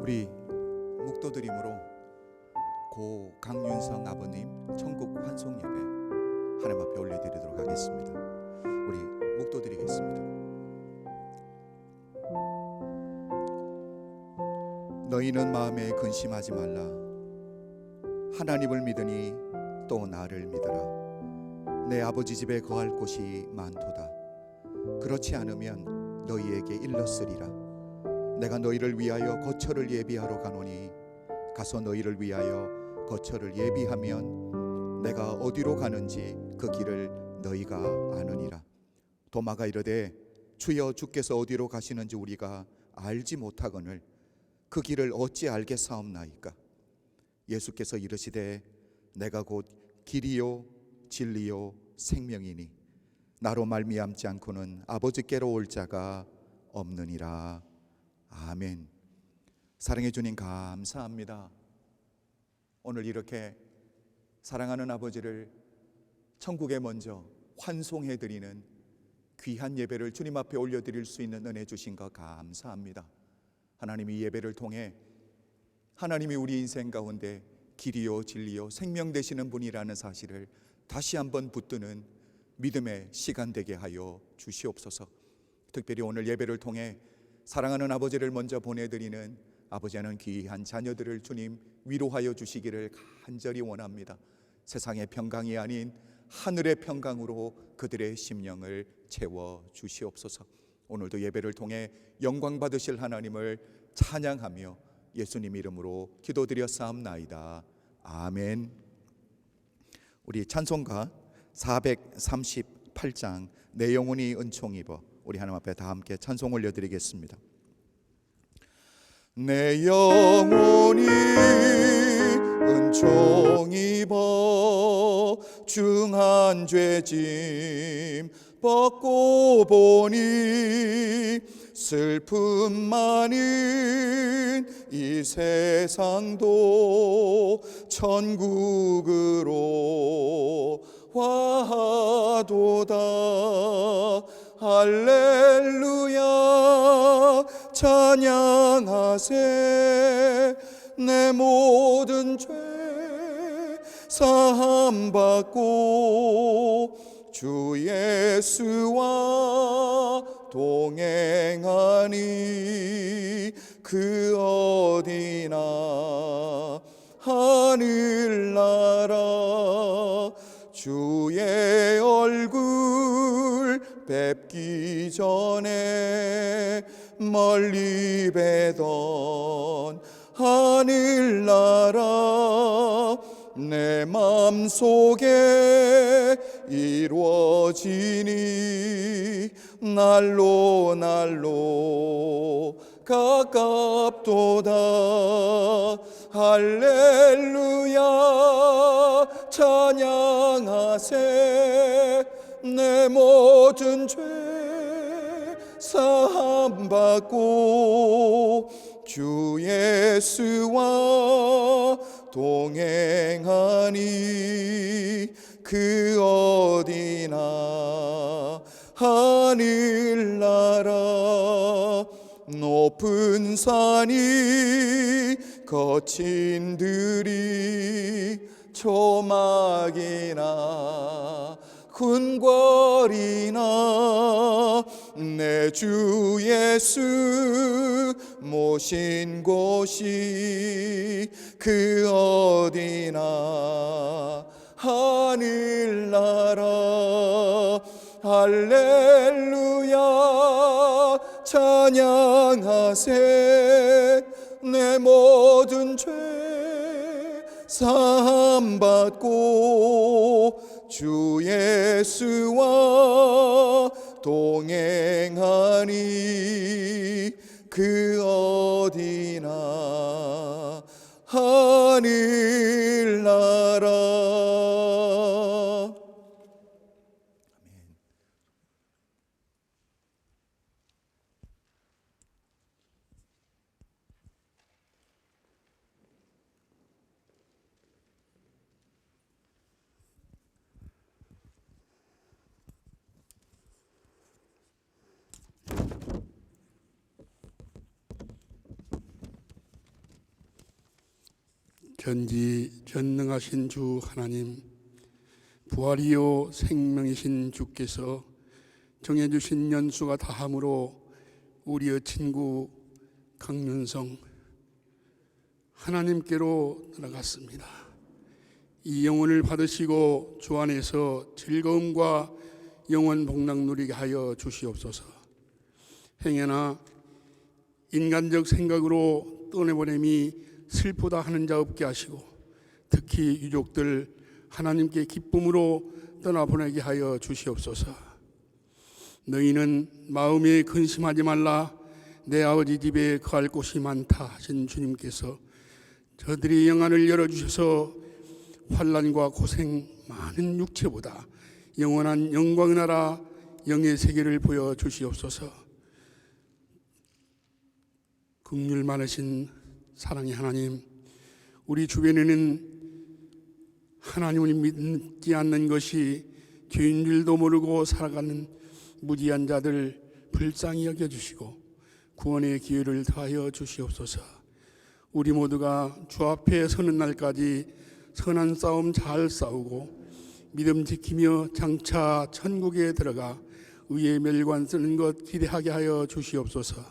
우리 묵도드림으로 고 강윤성 아버님 천국 환송 예배 하나님 앞에 올려드리도록 하겠습니다. 우리 묵도드리겠습니다. 너희는 마음에 근심하지 말라. 하나님을 믿으니 또 나를 믿으라. 내 아버지 집에 거할 곳이 많도다. 그렇지 않으면 너희에게 일렀으리라. 내가 너희를 위하여 거처를 예비하러 가노니 가서 너희를 위하여 거처를 예비하면 내가 어디로 가는지 그 길을 너희가 아느니라. 도마가 이르되 주여 주께서 어디로 가시는지 우리가 알지 못하거늘 그 길을 어찌 알겠사옵나이까. 예수께서 이르시되 내가 곧 길이요 진리요 생명이니 나로 말미암지 않고는 아버지께로 올 자가 없느니라. 아멘. 사랑해 주님 감사합니다. 오늘 이렇게 사랑하는 아버지를 천국에 먼저 환송해 드리는 귀한 예배를 주님 앞에 올려드릴 수 있는 은혜 주신 것 감사합니다. 하나님이 이 예배를 통해 하나님이 우리 인생 가운데 길이요 진리요 생명 되시는 분이라는 사실을 다시 한번 붙드는 믿음의 시간 되게 하여 주시옵소서. 특별히 오늘 예배를 통해 사랑하는 아버지를 먼저 보내드리는 아버지 하는 귀한 자녀들을 주님 위로하여 주시기를 간절히 원합니다. 세상의 평강이 아닌 하늘의 평강으로 그들의 심령을 채워 주시옵소서. 오늘도 예배를 통해 영광 받으실 하나님을 찬양하며 예수님 이름으로 기도드렸사옵나이다. 아멘. 우리 찬송가 438장 내 영혼이 은총 입어 우리 하나님 앞에 다 함께 찬송 올려드리겠습니다. 내 영혼이 은총 입어 중한 죄짐 벗고 보니 슬픔 많은 이 세상도 천국으로 와도다. 할렐루야 찬양하세. 내 모든 죄 사함 받고 주 예수와 동행하니 그 어디나 하늘나라. 주의 얼굴 뵙기 전에 멀리 뵈던 하늘나라 내 맘속에 이루어지니 날로 날로 가깝도다. 할렐루야 찬양하세. 내 모든 죄 사함 받고 주 예수와 동행하니 그 어디나 하늘나라. 높은 산이 거친 들이 초막이나 궁궐이나 내 주 예수 모신 곳이 그 어디나 하늘나라. 할렐루야 찬양하세. 내 모든 죄 사함 받고 주 예수와 동행하니 그 어디나 하늘나라. 전지 전능하신 주 하나님, 부활이요 생명이신 주께서 정해주신 연수가 다함으로 우리의 친구 강윤성 하나님께로 들어갔습니다. 이 영혼을 받으시고 주 안에서 즐거움과 영원 복락 누리게 하여 주시옵소서. 행여나 인간적 생각으로 떠내보냄이 슬프다 하는 자 없게 하시고, 특히 유족들 하나님께 기쁨으로 떠나보내게 하여 주시옵소서. 너희는 마음에 근심하지 말라, 내 아버지 집에 거할 곳이 많다 하신 주님께서 저들의 영안을 열어주셔서 환난과 고생 많은 육체보다 영원한 영광의 나라 영의 세계를 보여주시옵소서. 긍휼 많으신 사랑의 하나님, 우리 주변에는 하나님을 믿지 않는 것이 죄인 줄도 모르고 살아가는 무지한 자들 불쌍히 여겨주시고 구원의 기회를 더하여 주시옵소서. 우리 모두가 주 앞에 서는 날까지 선한 싸움 잘 싸우고 믿음 지키며 장차 천국에 들어가 의의 멸관 쓰는 것 기대하게 하여 주시옵소서.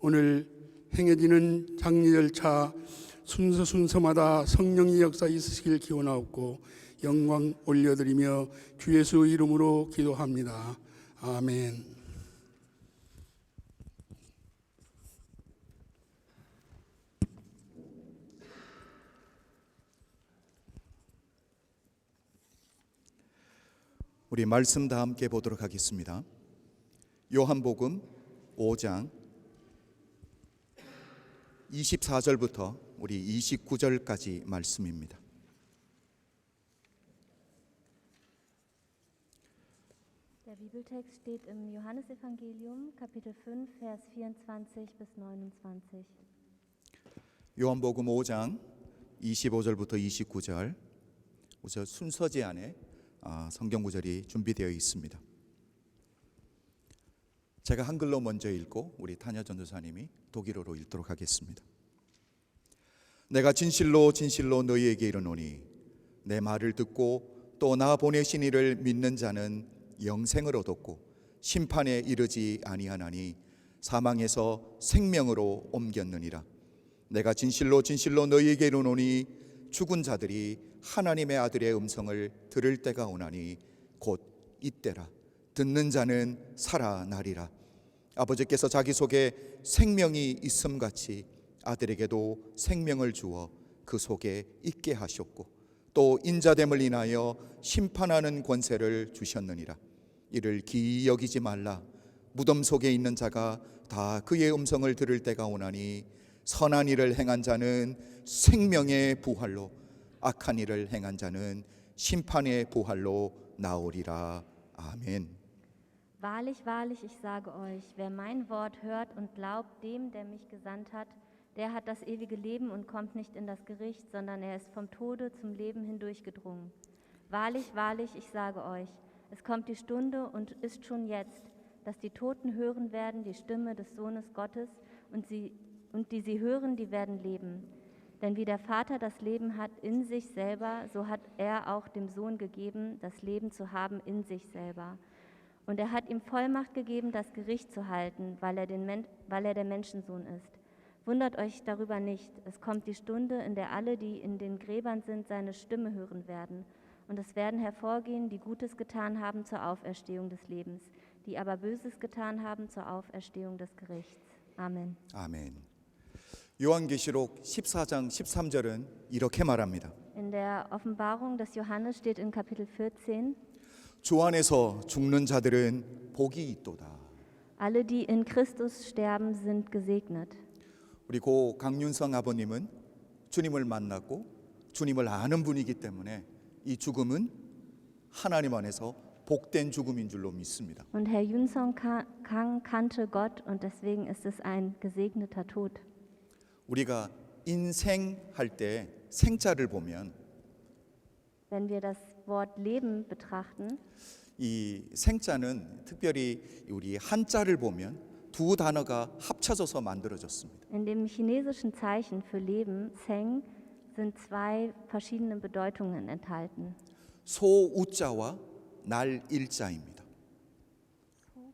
오늘 행해지는 장례 절차 순서마다 성령의 역사 있으시길 기원하옵고 영광 올려드리며 주 예수 이름으로 기도합니다. 아멘. 우리 말씀 다 함께 보도록 하겠습니다. 요한복음 5장 24절부터 우리 29절까지 말씀입니다. Der Bibeltext steht im Johannesevangelium, Kapitel 5, Vers 24 bis 29. 요한복음 5장 25절부터 29절, 우선 순서지 안에 성경 구절이 준비되어 있습니다. 제가 한글로 먼저 읽고 우리 타녀 전도사님이 독일어로 읽도록 하겠습니다. 내가 진실로 진실로 너희에게 이르노니 내 말을 듣고 또 나 보내신 이를 믿는 자는 영생을 얻었고 심판에 이르지 아니하나니 사망에서 생명으로 옮겼느니라. 내가 진실로 진실로 너희에게 이르노니 죽은 자들이 하나님의 아들의 음성을 들을 때가 오나니 곧 이때라. 듣는 자는 살아나리라. 아버지께서 자기 속에 생명이 있음같이 아들에게도 생명을 주어 그 속에 있게 하셨고 또 인자됨을 인하여 심판하는 권세를 주셨느니라. 이를 기이 여기지 말라. 무덤 속에 있는 자가 다 그의 음성을 들을 때가 오나니 선한 일을 행한 자는 생명의 부활로, 악한 일을 행한 자는 심판의 부활로 나오리라. 아멘. Wahrlich, wahrlich, ich sage euch, wer mein Wort hört und glaubt dem, der mich gesandt hat, der hat das ewige Leben und kommt nicht in das Gericht, sondern er ist vom Tode zum Leben hindurchgedrungen. Wahrlich, wahrlich, ich sage euch, es kommt die Stunde und ist schon jetzt, dass die Toten hören werden die Stimme des Sohnes Gottes und die sie hören, die werden leben. Denn wie der Vater das Leben hat in sich selber, so hat er auch dem Sohn gegeben, das Leben zu haben in sich selber. Und er hat ihm Vollmacht gegeben, das Gericht zu halten, weil er der Menschensohn ist. Wundert euch darüber nicht, es kommt die Stunde, in der alle, die in den Gräbern sind, seine Stimme hören werden. Und es werden hervorgehen, die Gutes getan haben zur Auferstehung des Lebens, die aber Böses getan haben zur Auferstehung des Gerichts. Amen. 아멘. 요한계시록 14장 13절은 이렇게 말합니다. In der Offenbarung des Johannes steht in Kapitel 14: 주 안에서 죽는 자들은 복이 있도다. Alle, die in Christus sterben, sind gesegnet. 우리 고 강윤성 아버님은 주님을 만났고 주님을 아는 분이기 때문에 이 죽음은 하나님 안에서 복된 죽음인 줄로 믿습니다. Und Herr Yunsong Kang kannte Gott und deswegen ist es ein gesegneter Tod. 우리가 인생할 때 생자를 보면 Wenn wir das Wort Leben betrachten, 이 생자는 특별히 우리 한자를 보면 두 단어가 합쳐져서 만들어졌습니다. in dem chinesischen Zeichen für Leben, Zheng, sind zwei verschiedene Bedeutungen enthalten. 소 우자와 날 일자입니다.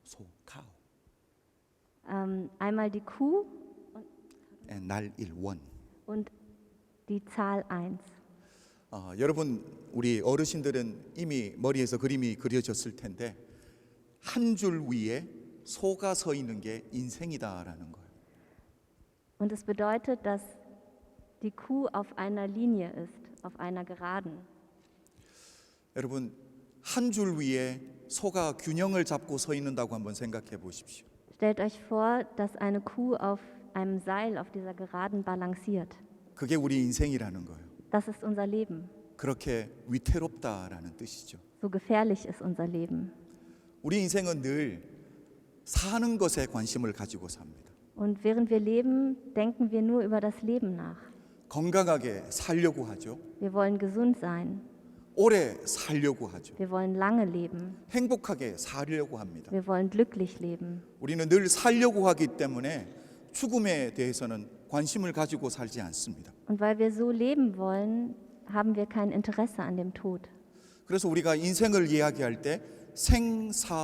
소 카우 Einmal die Kuh 날 일원. und die Zahl 1. 여러분 우리 어르신들은 이미 머리에서 그림이 그려졌을 텐데 한 줄 위에 소가 서 있는 게 인생이다라는 거예요. Und es bedeutet, dass die Kuh auf einer Linie ist, auf einer Geraden. 여러분 한 줄 위에 소가 균형을 잡고 서 있는다고 한번 생각해 보십시오. Stellt euch vor, dass eine Kuh auf einem Seil auf dieser Geraden balanciert. 그게 우리 인생이라는 거예요. Das ist unser Leben. 그렇게 위태롭다라는 뜻이죠. So gefährlich ist unser Leben. 우리 인생은 늘 사는 것에 관심을 가지고 삽니다. Und während wir leben, denken wir nur über das Leben nach. 건강하게 살려고 하죠. Wir wollen gesund sein. 오래 살려고 하죠. Wir wollen lange leben. 행복하게 살려고 합니다. Wir wollen glücklich leben. 우리는 늘 살려고 하기 때문에 죽음에 대해서는 관심을 가지고 살지 않습니다. Und weil wir so leben wollen, haben wir kein Interesse an dem Tod. 그래서 우리가 인생을 이야기할 때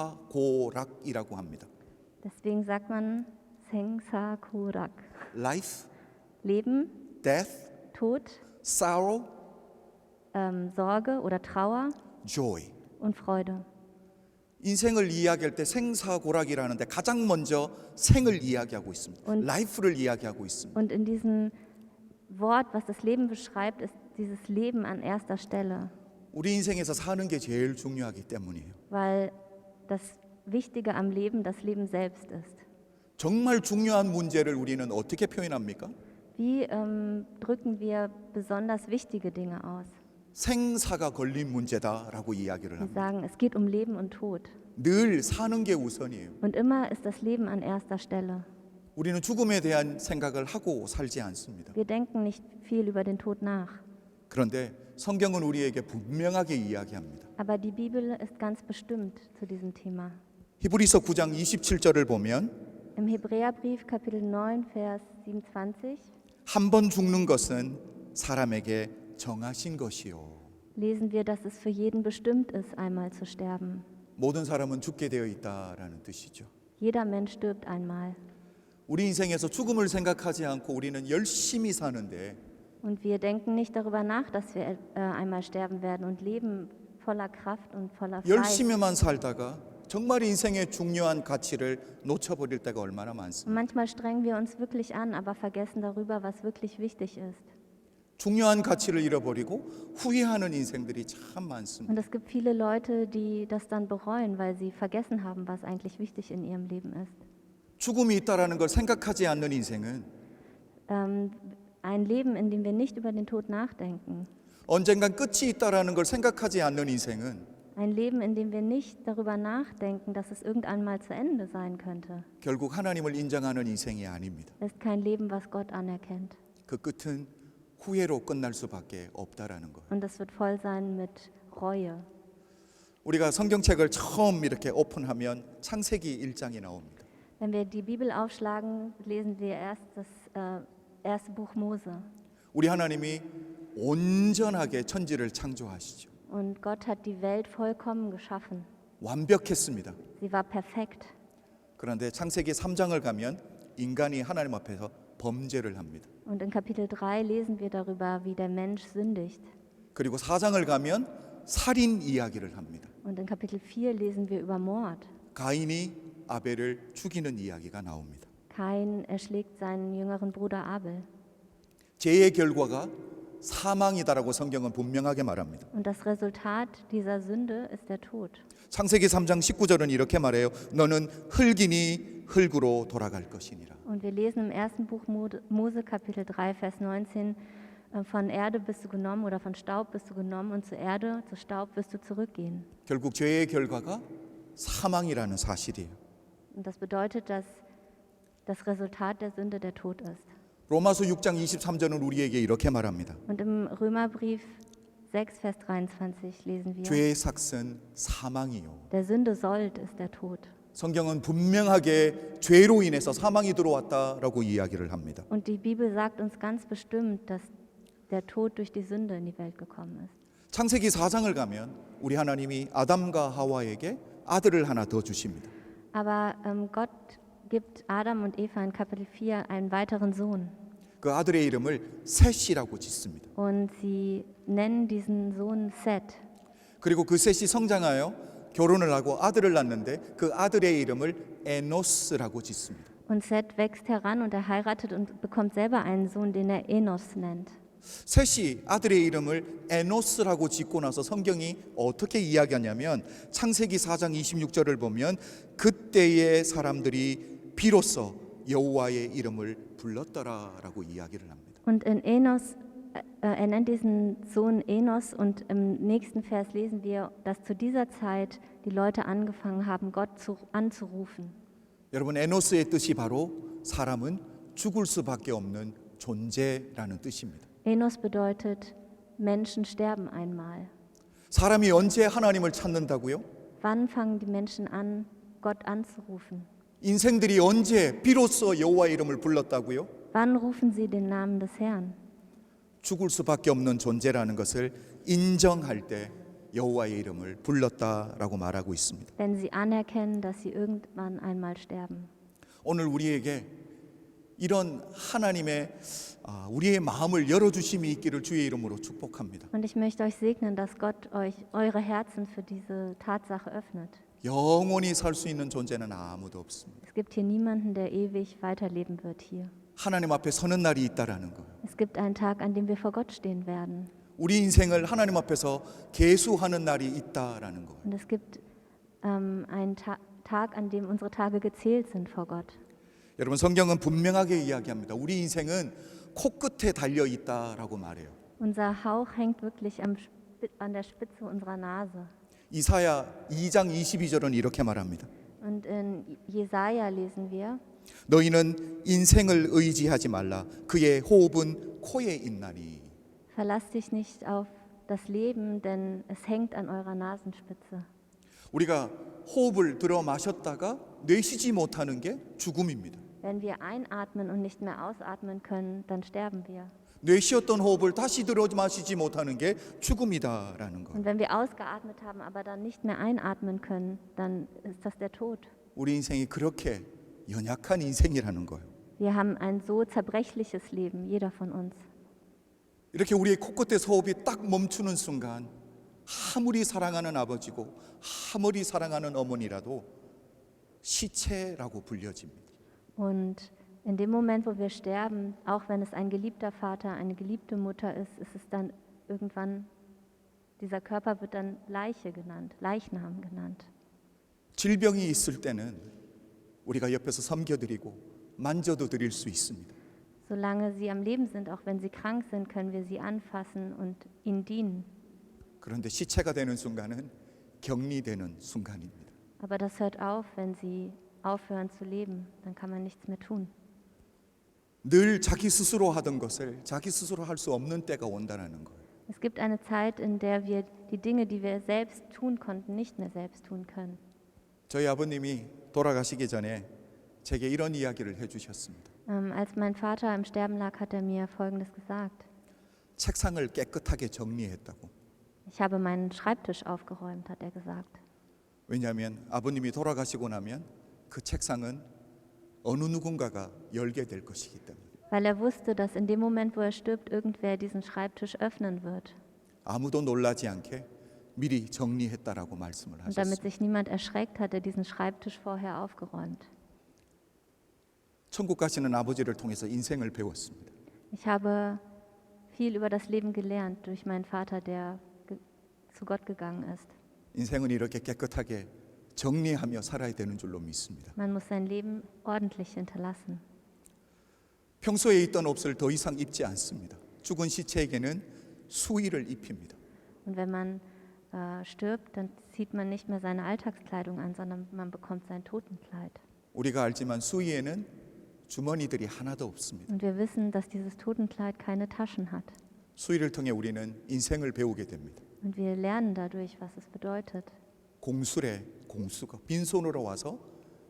생사고락이라고 합니다. Deswegen sagt man Sengsa-Korak. Life, Leben, death, Tod, sorrow, Sorge oder Trauer joy. und Freude. 인생을 이야기할 때 생사고락이라는데 가장 먼저 생을 이야기하고 있습니다. Und- life를 이야기하고 있습니다. Und in diesem Wort, was das Leben beschreibt, ist dieses Leben an erster Stelle, 우리 인생에서 사는 게 제일 중요하기 때문이에요. weil das Wichtige am Leben das Leben selbst ist. 정말 중요한 문제를 우리는 어떻게 표현합니까? Wie drücken wir besonders wichtige Dinge aus? 생사가 걸린 문제다라고 이야기를 Wir 합니다. sagen, es geht um Leben und Tod. 늘 사는 게 우선이에요. Und immer ist das Leben an erster Stelle. 우리는 죽음에 대한 생각을 하고 살지 않습니다. Wir denken nicht viel über den Tod nach. 그런데 성경은 우리에게 분명하게 이야기합니다. Aber die Bibel ist ganz bestimmt zu diesem Thema. 히브리서 9장 27절을 보면 Im Hebräerbrief Kapitel 9, Vers 27 한 번 죽는 것은 사람에게 정하신 것이요. lesen wir, dass es für jeden bestimmt ist, einmal zu sterben. 모든 사람은 죽게 되어 있다라는 뜻이죠. Jeder Mensch stirbt einmal. 우리 인생에서 죽음을 생각하지 않고 우리는 열심히 사는데 Und wir denken nicht darüber nach, dass wir einmal sterben werden und leben voller Kraft und voller Fleiß. 열심히만 살다가 정말 인생의 중요한 가치를 놓쳐버릴 때가 얼마나 Und 많습니까? manchmal strengen wir uns wirklich an, aber vergessen darüber, was wirklich wichtig ist. 중요한 가치를 잃어버리고 후회하는 인생들이 참 많습니다. Und es gibt viele Leute, die das dann bereuen, weil sie vergessen haben, was eigentlich wichtig in ihrem Leben ist. 죽음이 있다라는 걸 생각하지 않는 인생은 Ein Leben, in dem wir nicht über den Tod nachdenken. 언젠간 끝이 있다라는 걸 생각하지 않는 인생은 Ein Leben, in dem wir nicht darüber nachdenken, dass es irgendwann mal zu Ende sein könnte, 결국 하나님을 인정하는 인생이 아닙니다. ist kein Leben, was Gott anerkennt. 그 끝은 후회로 끝날 수밖에 없다라는 거. Und es wird voll sein mit Reue. 우리가 성경책을 처음 이렇게 오픈하면 창세기 1장이 나옵니다. Wenn wir die Bibel aufschlagen, lesen wir erst das erste Buch Mose. 우리 하나님이 온전하게 천지를 창조하시죠. Und Gott hat die Welt vollkommen geschaffen. 완벽했습니다. Sie war perfekt. 그런데 창세기 3장을 가면 인간이 하나님 앞에서 범죄를 합니다. Und in Kapitel 3 lesen wir darüber, wie der Mensch sündigt. 그리고 4장을 가면 살인 이야기를 합니다. Und in Kapitel 4 lesen wir über Mord. 가인이 아벨을 죽이는 이야기가 나옵니다. Kain erschlägt seinen jüngeren Bruder Abel. 죄의 결과가 사망이다라고 성경은 분명하게 말합니다. Und das Resultat dieser Sünde ist der Tod. 창세기 3장 19절은 이렇게 말해요. 너는 흙이니 흙으로 돌아갈 것이니라. Und wir lesen im ersten Buch Mose Kapitel 3, Vers 19, von Erde bist du genommen oder von Staub bist du genommen und zur Erde, zu Staub wirst du zurückgehen. 결국 죄의 결과가 사망이라는 사실이에요. Und das bedeutet, dass das Resultat der Sünde der Tod ist. 로마서 6장 23절은 우리에게 이렇게 말합니다. Und im Römerbrief 6, Vers 23 lesen wir, 죄의 삭은 사망이요. der Sünde Sold ist der Tod. 성경은 분명하게 죄로 인해서 사망이 들어왔다라고 이야기를 합니다. Und die Bibel sagt uns ganz bestimmt, dass der Tod durch die Sünde in die Welt gekommen ist. 창세기 4장을 가면 우리 하나님이 아담과 하와에게 아들을 하나 더 주십니다. Aber Gott gibt Adam und Eva in Kapitel 4 einen weiteren Sohn. 그 아들의 이름을 셋이라고 짓습니다. Und sie nennen diesen Sohn Seth. 그리고 그 셋이 성장하여 결혼을 하고 아들을 낳는데 그 아들의 이름을 에노스라고 짓습니다. Und Seth wächst heran und er heiratet und bekommt selber einen Sohn, den er Enos nennt. 셋이 아들의 이름을 에노스라고 짓고 나서 성경이 어떻게 이야기하냐면 창세기 4장 26절을 보면 그때의 사람들이 비로소 여호와의 이름을 불렀더라라고 이야기를 합니다. Und in Enos, er nennt diesen Sohn Enos und im nächsten Vers lesen wir, dass zu dieser Zeit die Leute angefangen haben, Gott anzurufen. 여러분 에노스의 뜻이 바로 사람은 죽을 수밖에 없는 존재라는 뜻입니다. Enos bedeutet, Menschen sterben einmal. 사람이 언제 하나님을 찾는다고요? Wann fangen die Menschen an, Gott anzurufen? 인생들이 언제 비로소 여호와의 이름을 불렀다고요? Wann rufen sie den Namen des Herrn? 죽을 수밖에 없는 존재라는 것을 인정할 때 여호와의 이름을 불렀다라고 말하고 있습니다. Wenn sie anerkennen, dass sie irgendwann einmal sterben. 오늘 우리에게 이런 하나님의 우리의 마음을 열어주심이 있기를 주의 이름으로 축복합니다. Und ich möchte euch segnen, dass Gott euch eure Herzen für diese Tatsache öffnet. 영원히 살 수 있는 존재는 아무도 없습니다. Es gibt hier niemanden, der ewig weiterleben wird hier. 하나님 앞에 서는 날이 있다라는 거예요. Es gibt einen Tag, an dem wir vor Gott stehen werden. 우리 인생을 하나님 앞에서 계수하는 날이 있다라는 거예요. Und es gibt einen Tag, an dem unsere Tage gezählt sind vor Gott. 여러분 성경은 분명하게 이야기합니다. 우리 인생은 코끝에 달려 있다라고 말해요. Unser Hauch hängt wirklich an der Spitze unserer Nase. 이사야 2장 22절은 이렇게 말합니다. Und in Jesaja lesen wir: 너희는 인생을 의지하지 말라. 그의 호흡은 코에 있나니. Verlasst dich nicht auf das Leben, denn es hängt an eurer Nasenspitze. 우리가 호흡을 들어 마셨다가 내쉬지 못하는 게 죽음입니다. Wenn wir einatmen und nicht mehr ausatmen können, dann sterben wir. 내쉬었던 호흡을 다시 들어 마시지 못하는 게 죽음이다라는 거. Und wenn wir ausgeatmet haben, aber dann nicht mehr einatmen können, dann ist das der Tod. 우리 인생이 그렇게 연약한 인생이라는 거예요. Wir haben ein so zerbrechliches Leben, jeder von uns. 이렇게 우리의 코끝에서 호흡이 딱 멈추는 순간 아무리 사랑하는 아버지고 아무리 사랑하는 어머니라도 시체라고 불려집니다. Und in dem Moment, wo wir sterben, auch wenn es ein geliebter Vater, eine geliebte Mutter ist, ist es dann irgendwann, dieser Körper wird dann Leiche genannt, Leichnam genannt. 질병이 있을 때는 우리가 옆에서 섬겨드리고 만져도 드릴 수 있습니다. Solange sie am Leben sind, auch wenn sie krank sind, können wir sie anfassen und ihnen dienen. 그런데 시체가 되는 순간은 격리되는 순간입니다. Aber das hört auf, wenn sie aufhören zu leben, dann kann man nichts mehr tun. 늘 자기 스스로 하던 것을 자기 스스로 할 수 없는 때가 온다는 거예요. Es gibt eine Zeit, in der wir die Dinge, die wir selbst tun konnten, nicht mehr selbst tun können. 저희 아버님이 돌아가시기 전에 제게 이런 이야기를 해주셨습니다. Als mein Vater im Sterben lag, hat er mir Folgendes gesagt. 책상을 깨끗하게 정리했다고. Ich habe meinen Schreibtisch aufgeräumt, hat er gesagt. 왜냐하면 아버님이 돌아가시고 나면 그 책상은 어느 누군가가 열게 될 것이기 때문에. Weil er wusste, dass in dem Moment, wo er stirbt, irgendwer diesen Schreibtisch öffnen wird. 아무도 놀라지 않게 미리 정리했다라고 말씀을 Und damit 하셨습니다. sich niemand erschreckt, hat er diesen Schreibtisch vorher aufgeräumt. 천국 가시는 아버지를 통해서 인생을 배웠습니다. Ich habe viel über das Leben gelernt durch meinen Vater, der zu Gott gegangen ist. 인생은 이렇게 깨끗하게 정리하며 살아야 되는 줄로 믿습니다. Man muss sein Leben ordentlich hinterlassen. 평소에 있던 옷을 더 이상 입지 않습니다. 죽은 시체에게는 수의를 입힙니다. Und wenn man stirbt, dann zieht man nicht mehr seine Alltagskleidung an, sondern man bekommt sein Totenkleid. 우리가 알지만 수의에는 주머니들이 하나도 없습니다. Und wir wissen, dass dieses Totenkleid keine Taschen hat. 수의를 통해 우리는 인생을 배우게 됩니다. Und wir lernen dadurch, was es bedeutet. 공술에 공수가 빈손으로 와서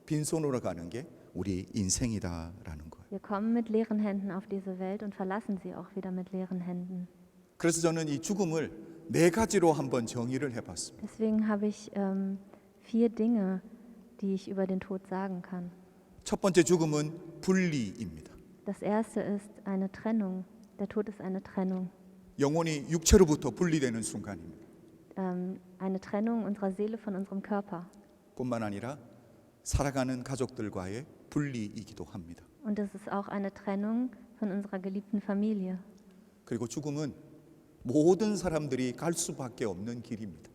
빈손으로 가는 게 우리 인생이다라는 거예요. Wir kommen mit leeren Händen auf diese Welt und verlassen sie auch wieder mit leeren Händen. 그래서 저는 이 죽음을 네 가지로 한번 정의를 해봤습니다. Deswegen habe ich 4 Dinge, die ich über den Tod sagen kann. 첫 번째 죽음은 분리입니다. Das erste ist eine Trennung. Der Tod ist eine Trennung. 영혼이 육체로부터 분리되는 순간입니다. Eine Trennung unserer Seele von unserem Körper. 뿐만 아니라 살아가는 가족들과의 분리이기도 합니다. Und es ist auch eine Trennung von unserer geliebten Familie. 그리고 죽음은 모든 사람들이 갈 수밖에 없는 길입니다.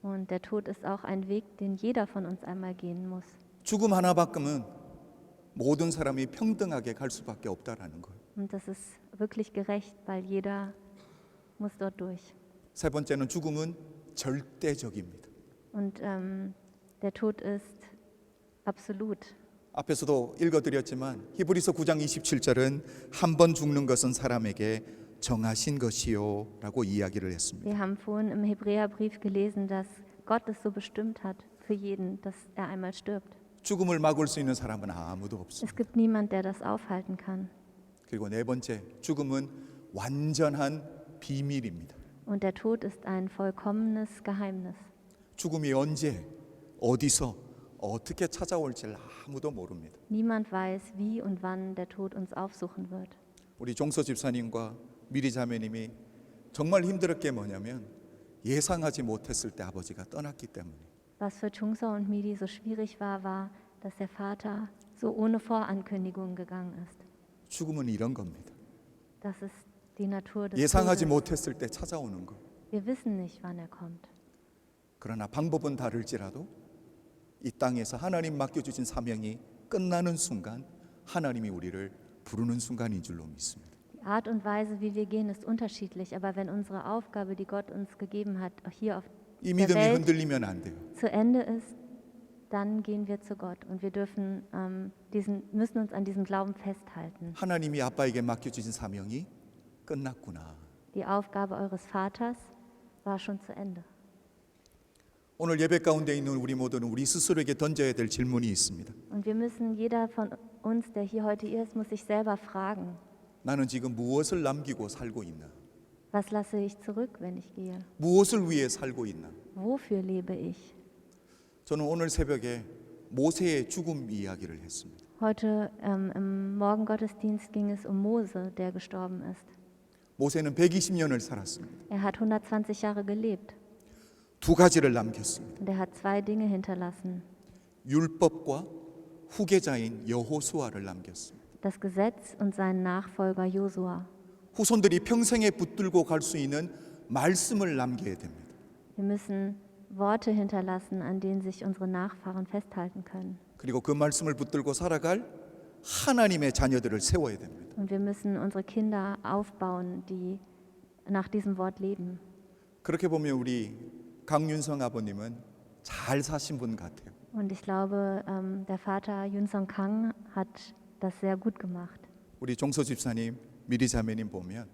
Und der Tod ist auch ein Weg, den jeder von uns einmal gehen muss. 죽음 하나만큼은 모든 사람이 평등하게 갈 수밖에 없다라는 거예요. Und das ist wirklich gerecht, weil jeder muss dort durch. 세 번째는 죽음은 절대적입니다. Und der Tod ist absolut. 앞에서도 읽어드렸지만 히브리서 9장 27절은 한 번 죽는 것은 사람에게 정하신 것이요 라고 이야기를 했습니다. Wir haben vorhin im Hebräerbrief gelesen, dass Gott es so bestimmt hat für jeden, dass er einmal stirbt. 죽음을 막을 수 있는 사람은 아무도 Es 없습니다. gibt niemand, der das aufhalten kann. 그리고 네 번째, 죽음은 완전한 비밀입니다. Und der Tod ist ein vollkommenes Geheimnis. 죽음이 언제, 어디서, 어떻게 찾아올지 아무도 모릅니다. Niemand weiß, wie und wann der Tod uns aufsuchen wird. 우리 종서 집사님과 미리 자매님이 정말 힘들었던 게 뭐냐면 예상하지 못했을 때 아버지가 떠났기 때문에. Was für Chungsa und Midi so schwierig war, war, dass der Vater so ohne Vorankündigung gegangen ist. 죽음은 이런 겁니다. Das ist die Natur des 예상하지 Todes. 못했을 때 찾아오는 거. Wir wissen nicht, wann er kommt. 그러나 방법은 다를지라도 이 땅에서 하나님 맡겨주신 사명이 끝나는 순간 하나님이 우리를 부르는 순간인 줄로 믿습니다. Die Art und Weise, wie wir gehen, ist unterschiedlich, aber wenn unsere Aufgabe, die Gott uns gegeben hat, hier auf 이 der 믿음이 Welt 흔들리면 안 돼요. zu Ende ist, dann gehen wir zu Gott und wir müssen uns an diesem Glauben festhalten. 하나님이 아빠에게 맡겨주신 사명이 끝났구나. Die Aufgabe eures Vaters war schon zu Ende. 오늘 예배 가운데 있는 우리 모두는 우리 스스로에게 던져야 될 질문이 있습니다. Und wir müssen, jeder von uns, der hier heute ist, muss sich selber fragen, 나는 지금 무엇을 남기고 살고 있나? was lasse ich zurück, wenn ich gehe? 무엇을 위해 살고 있나? Wofür lebe ich? 저는 오늘 새벽에 모세의 죽음 이야기를 했습니다. Heute im Morgengottesdienst ging es um Mose, der gestorben ist. 모세는 120년을 살았습니다. Er hat 120 Jahre gelebt 두 가지를 남겼습니다. und er hat 2 Dinge hinterlassen. 율법과 후계자인 여호수아를 남겼습니다. Das Gesetz und seinen Nachfolger Josua. 후손들이 평생에 붙들고 갈 수 있는 말씀을 남겨야 됩니다. Wir müssen Worte hinterlassen, an denen sich unsere Nachfahren festhalten können. 그리고 그 말씀을 붙들고 살아갈 하나님의 자녀들을 세워야 됩니다. Und wir müssen unsere Kinder aufbauen, die nach diesem Wort leben. 그렇게 보면 우리 강윤성 아버님은 잘 사신 분 같아요. Und ich glaube, der Vater Yun Song Kang hat das sehr gut gemacht. 우리 종서 집사님, 미리 자매님 보면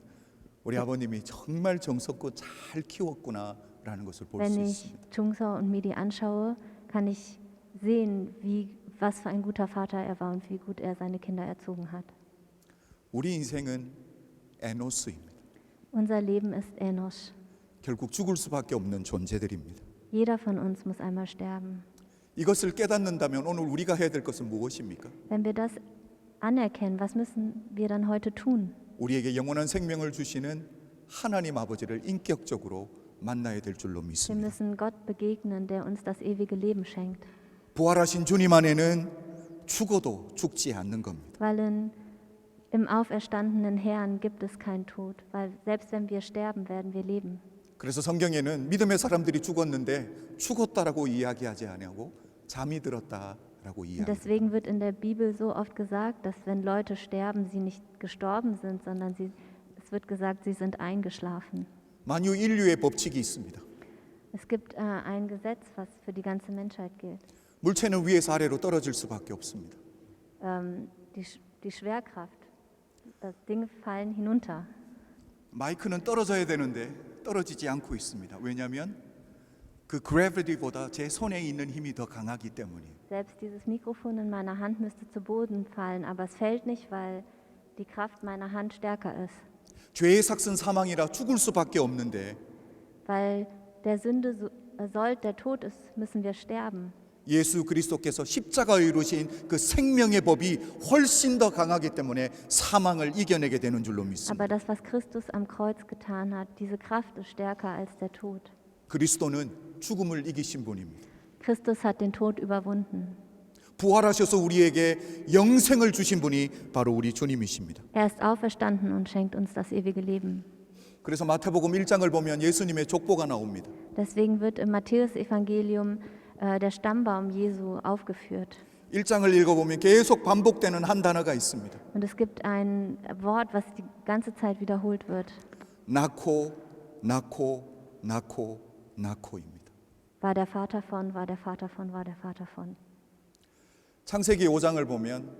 우리 아버님이 정말 정성껏 잘 키웠구나라는 것을 볼 수 Wenn ich 있습니다. Chungsa und Midi anschaue, kann ich sehen, was für ein guter Vater er war und wie gut er seine Kinder erzogen hat. 우리 인생은 에노스입니다. Unser Leben ist Enosh. 결국 죽을 수밖에 없는 존재들입니다. Jeder von uns muss einmal sterben. 이것을 깨닫는다면 오늘 우리가 해야 될 것은 무엇입니까? Wenn wir das anerkennen, was müssen wir dann heute tun? 우리에게 영원한 생명을 주시는 하나님 아버지를 인격적으로 만나야 될 줄로 Wir 믿습니다. müssen Gott begegnen, der uns das ewige Leben schenkt. 부활하신 주님 안에는 죽어도 죽지 않는 겁니다. Weil im auferstandenen Herrn gibt es keinen Tod, weil selbst wenn wir sterben, werden wir leben. 그래서 성경에는 믿음의 사람들이 죽었는데 죽었다라고 이야기하지 아니하고 잠이 들었다라고 Und 이야기합니다. deswegen wird in der Bibel so oft gesagt, dass wenn Leute sterben, sie nicht gestorben sind, sondern es wird gesagt, sie sind eingeschlafen. 만유 인류의 법칙이 있습니다. Es gibt ein Gesetz, was für die ganze Menschheit gilt. 물체는 위에서 아래로 떨어질 수밖에 없습니다. Die Schwerkraft. Dinge fallen hinunter. 마이크는 떨어져야 되는데 떨어지지 않고 있습니다. 왜냐하면 그 gravity보다 제 손에 있는 힘이 더 강하기 때문이에요. Selbst dieses Mikrofon in meiner Hand müsste zu Boden fallen, aber es fällt nicht, weil die Kraft meiner Hand stärker ist. 죄의 삭은 사망이라 죽을 수밖에 없는데 Weil der Sünde Sold der Tod ist, müssen wir sterben. 예수 그리스도께서 십자가에 이루신 그 생명의 법이 훨씬 더 강하기 때문에 사망을 이겨내게 되는 줄로 믿습니다. Aber das, was Christus am Kreuz getan hat, diese Kraft ist stärker als der Tod. 그리스도는 죽음을 이기신 분입니다. Christus hat den Tod überwunden. 부활하셔서 우리에게 영생을 주신 분이 바로 우리 주님이십니다. Er ist auferstanden und schenkt uns das ewige Leben. 그래서 마태복음 1장을 보면 예수님의 족보가 나옵니다. Deswegen wird im Matthäusevangelium der Stammbaum Jesu aufgeführt. 1장을 읽어보면 계속 반복되는 한 단어가 있습니다. Und es gibt ein Wort, was die ganze Zeit wiederholt wird. 낳고 낳고 낳고 낳고입니다. War der Vater von, war der Vater von, war der Vater von. 창세기 5장을 보면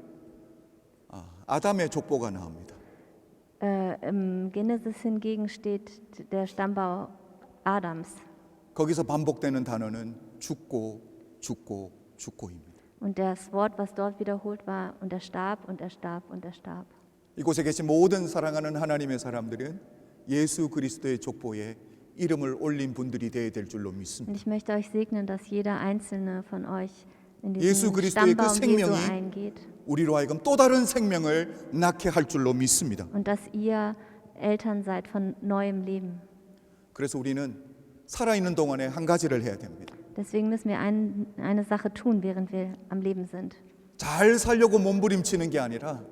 아담의 족보가 나옵니다. Im Genesis hingegen steht der Stammbau Adams. 거기서 반복되는 단어는 죽고 죽고 죽고입니다. Und das Wort, was dort wiederholt war, und er starb und er starb und er starb. 이곳에 계신 모든 사랑하는 하나님의 사람들은 예수 그리스도의 족보에 이름을 올린 분들이 되어야 될 줄로 Und 믿습니다. ich möchte euch segnen, dass jeder einzelne von euch in 예수 diesen 그리스도의 그 Stammbaum Jesu 생명이 eingeht 우리로 하여금 또 다른 생명을 낳게 할 줄로 믿습니다. und dass ihr Eltern seid von neuem Leben. 그래서 우리는 살아있는 동안에 한 가지를 해야 됩니다. Deswegen müssen wir eine Sache tun, während wir am Leben sind. 잘 살려고 몸부림치는 게 아니라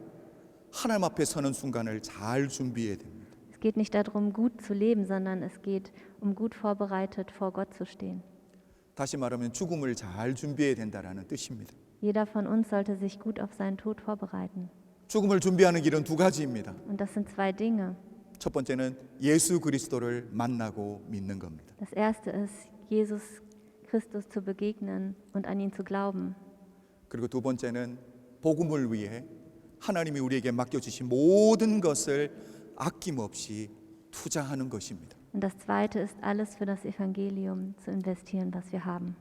하나님 앞에 서는 순간을 잘 준비해야 됩니다. Es geht nicht darum, gut zu leben, sondern es geht um gut vorbereitet vor Gott zu stehen. 다시 말하면 죽음을 잘 준비해야 된다라는 뜻입니다. Jeder von uns sollte sich gut auf seinen Tod vorbereiten. 죽음을 준비하는 길은 두 가지입니다. Und das sind zwei Dinge. 첫 번째는 예수 그리스도를 만나고 믿는 겁니다. Das erste ist, Jesus Christus zu begegnen und an ihn zu glauben. 그리고 두 번째는 복음을 위해 하나님이 우리에게 맡겨주신 모든 것을 아낌없이 투자하는 것입니다. Und das zweite ist, alles für das Evangelium zu investieren, was wir haben.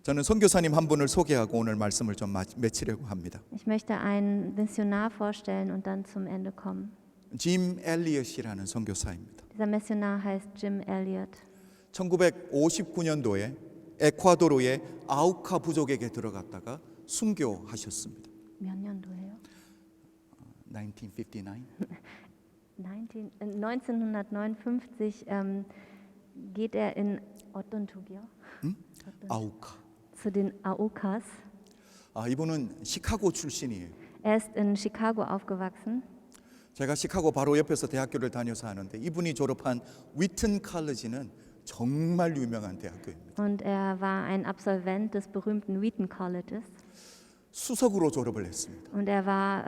저는 선교사님 한 분을 소개하고 오늘 말씀을 좀 맺히려고 합니다. Ich möchte einen Missionar vorstellen und dann zum Ende kommen. 짐 엘리엇이라는 선교사입니다. Dieser Missionar heißt Jim Elliot. 1959년도에 에콰도르의 아우카 부족에게 들어갔다가 순교하셨습니다. 몇 년도예요? 1959. 1959 geht er in Otontugyo 아우카. zu den Aukas. 이분은 시카고 출신이에요. Er ist in Chicago aufgewachsen. 제가 시카고 바로 옆에서 대학교를 다녀서 하는데 이분이 졸업한 위튼 칼리지는 정말 유명한 대학교입니다. Und er war ein Absolvent des berühmten Wheaton Colleges. 수석으로 졸업을 했습니다. Und er war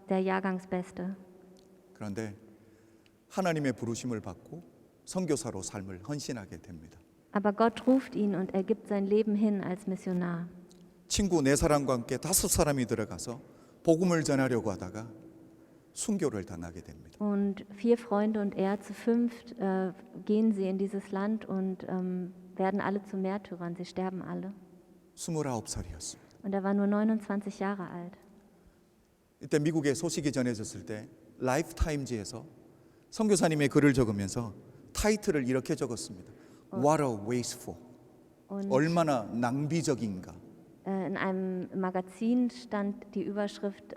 der Jahrgangsbeste. 그런데 하나님의 부르심을 받고 선교사로 삶을 헌신하게 됩니다. Aber Gott ruft ihn und er gibt sein Leben hin als Missionar. 친구 4사람과 함께 5사람이 들어가서 복음을 전하려고 하다가 순교를 당하게 됩니다. Und 4 Freunde und er zu 5 gehen sie in dieses Land und werden alle zu Märtyrern. Sie sterben alle. 29살이었습니다. Und er war nur 29 Jahre alt. 이때 미국에 소식이 전해졌을 때 라이프타임즈에서 선교사님의 글을 적으면서 타이틀을 이렇게 적었습니다. What a wasteful. Und 얼마나 낭비적인가. in einem Magazin stand die Überschrift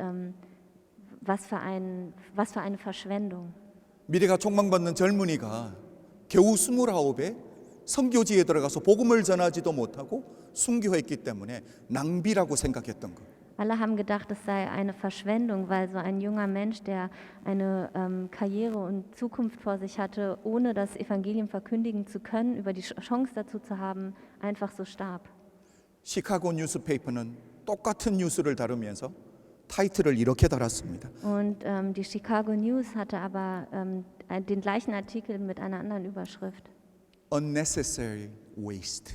was für eine Verschwendung. 미래가 촉망받는 젊은이가 겨우 29에 선교지에 들어가서 복음을 전하지도 못하고 순교했기 때문에 낭비라고 생각했던 것. Alle haben gedacht, es sei eine Verschwendung, weil so ein junger Mensch, der eine Karriere und Zukunft vor sich hatte, ohne das Evangelium verkündigen zu können, über die Chance dazu zu haben, einfach so starb. 시카고 뉴스페이퍼는 똑같은 뉴스를 다루면서 타이틀을 이렇게 달았습니다. Und die Chicago News hatte aber den gleichen Artikel mit einer anderen Überschrift. Unnecessary waste.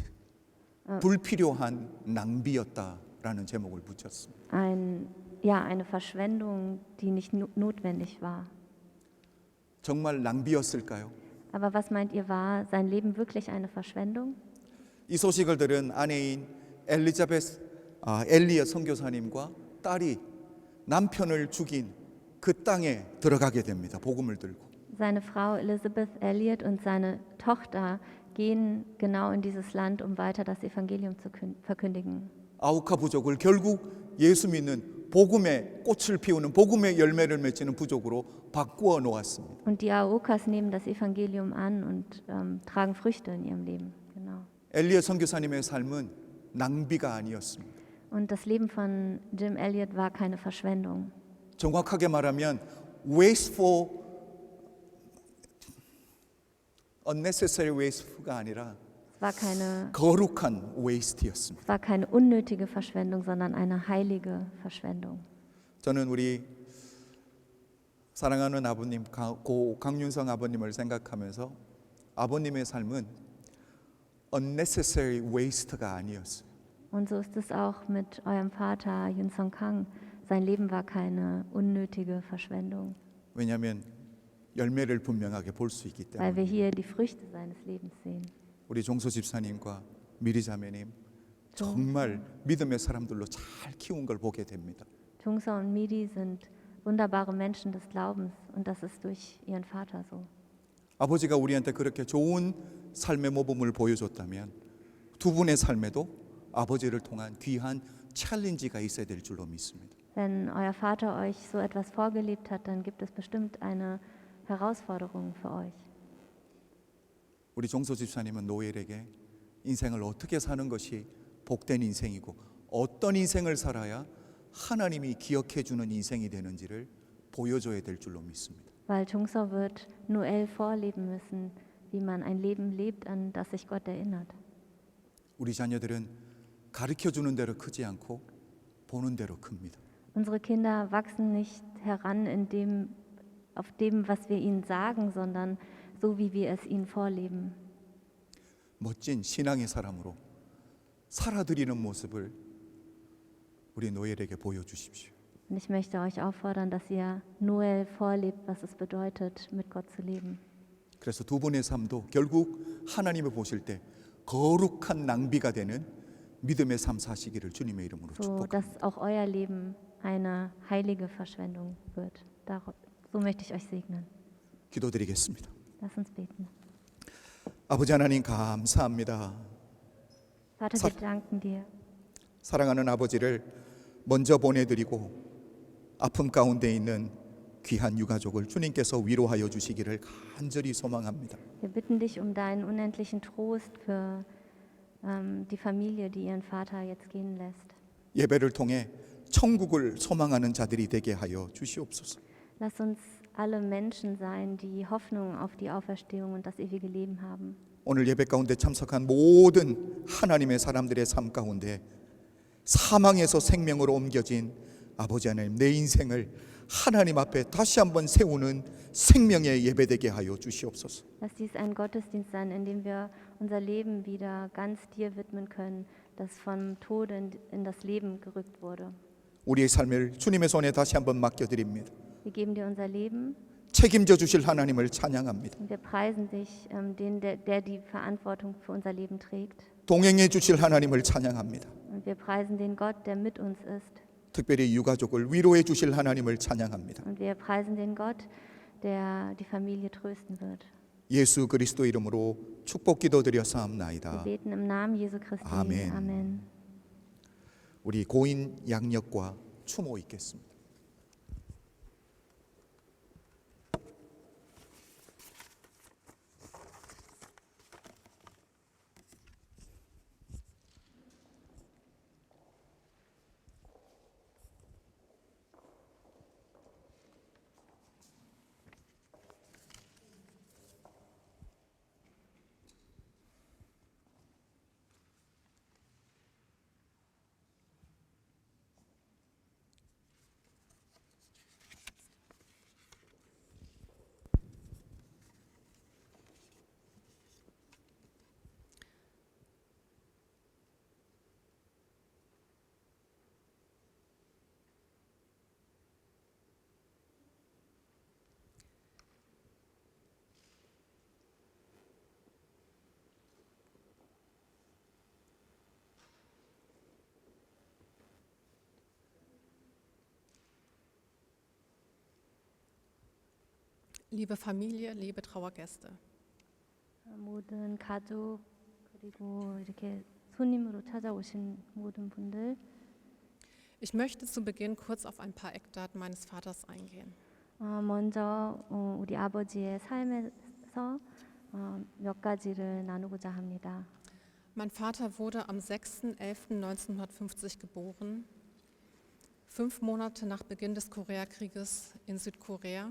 불필요한 낭비였다라는 제목을 붙였습니다. Eine Verschwendung, die nicht notwendig war. 정말 낭비였을까요? Aber was meint ihr, war sein Leben wirklich eine Verschwendung? 이 소식을 들은 아내인 엘리야 선교사님과 딸이 남편을 죽인 그 땅에 들어가게 됩니다. 복음을 들고. Seine Frau Elizabeth Elliot und seine Tochter gehen genau in dieses Land, um weiter das Evangelium zu verkündigen. 아우카 부족을 결국 예수 믿는 복음의 꽃을 피우는 복음의 열매를 맺히는 부족으로 바꾸어 놓았습니다. Und die Aokas nehmen das Evangelium an und tragen Früchte in ihrem Leben. Genau. 엘리야 선교사님의 삶은 낭비가 아니었습니다. Und das Leben von Jim Elliot war keine Verschwendung. 정확하게 말하면 unnecessary wasteful가 아니라 거룩한 waste였습니다. Es war keine unnötige Verschwendung, sondern eine heilige Verschwendung. 저는 우리 사랑하는 아버님 고 강윤성 아버님을 생각하면서 아버님의 삶은 unnecessary waste가 아니었어요. Und so ist es auch mit eurem Vater Yun Song Kang. Sein Leben war keine unnötige Verschwendung, 왜냐하면 열매를 분명하게 볼 수 있기 weil wir 때문에. hier die Früchte seines Lebens sehen. 우리 종소 집사님과 미리 자매님 정말 믿음의 사람들로 잘 키운 걸 보게 됩니다. Jungso und Midi sind wunderbare Menschen des Glaubens und das ist durch ihren Vater so. 아버지가 우리한테 그렇게 좋은 삶의 모범을 보여줬다면 두 분의 삶에도 아버지를 통한 귀한 챌린지가 있어야 될 줄로 믿습니다. Wenn euer Vater euch so etwas vorgelebt hat, dann gibt es bestimmt eine Herausforderung für euch. 우리 종소 집사님은 노엘에게 인생을 어떻게 사는 것이 복된 인생이고 어떤 인생을 살아야 하나님이 기억해 주는 인생이 되는지를 보여줘야 될 줄로 믿습니다. Weil Jungso wird Noel vorleben müssen, wie man ein Leben lebt, an das sich Gott erinnert. 우리 자녀들은 가르쳐 주는 대로 크지 않고 보는 대로 큽니다. Unsere Kinder wachsen nicht heran auf dem, was wir ihnen sagen, sondern so, wie wir es ihnen vorleben. 멋진 신앙의 사람으로 살아드리는 모습을 우리 노엘에게 보여주십시오. Und ich möchte euch auffordern, dass ihr Noel vorlebt, was es bedeutet, mit Gott zu leben. 그래서 두 분의 삶도 결국 하나님을 보실 때 거룩한 낭비가 되는 믿음의 삶 사시기를 주님의 이름으로 So, 축복합니다. dass auch euer Leben eine heilige Verschwendung wird. So möchte ich euch segnen. 기도드리겠습니다. Lass uns beten. 아버지 하나님 감사합니다. Vater, wir danken dir. 사랑하는 아버지를 먼저 보내드리고 아픔 가운데 있는 귀한 유가족을 주님께서 위로하여 주시기를 간절히 소망합니다. Wir bitten dich um deinen unendlichen Trost für die Familie, die ihren Vater jetzt gehen lässt. 예배를 통해 천국을 소망하는 자들이 되게 하여 주시옵소서. Lass uns alle Menschen sein, die Hoffnung auf die Auferstehung und das ewige Leben haben. 오늘 예배 가운데 참석한 모든 하나님의 사람들의 삶 가운데 사망에서 생명으로 옮겨진 아버지 하나님, 내 인생을 하나님 앞에 다시 한번 세우는 생명의 예배되게 하여 주시옵소서. Lass dies ein Gottesdienst sein, in dem wir unser Leben wieder ganz dir widmen können, das vom Tode in das Leben gerückt wurde. 우리의 삶을 주님의 손에 다시 한번 맡겨드립니다. Wir geben dir unser Leben 책임져 주실 하나님을 찬양합니다. und wir preisen dich, der die Verantwortung für unser Leben trägt. 동행해 주실 하나님을 찬양합니다. Und wir preisen den Gott, der mit uns ist. 특별히 유가족을 위로해 주실 하나님을 찬양합니다. Und wir preisen den Gott, der die Familie trösten wird. 예수 그리스도 이름으로 축복 기도드려 Wir 사옵나이다. beten im Namen Jesu Christi. Amen. Amen. 우리 고인 양력과 추모 있겠습니다. Liebe Familie, liebe Trauergäste, 모든 가족 그리고 이렇게 손님으로 찾아오신 모든 분들, ich möchte zu Beginn kurz auf ein paar Eckdaten meines Vaters eingehen. 먼저 우리 아버지의 삶에서 몇 가지를 나누고자 합니다. Mein Vater wurde am 6.11.1950 geboren, 5 Monate nach Beginn des Koreakrieges in Südkorea.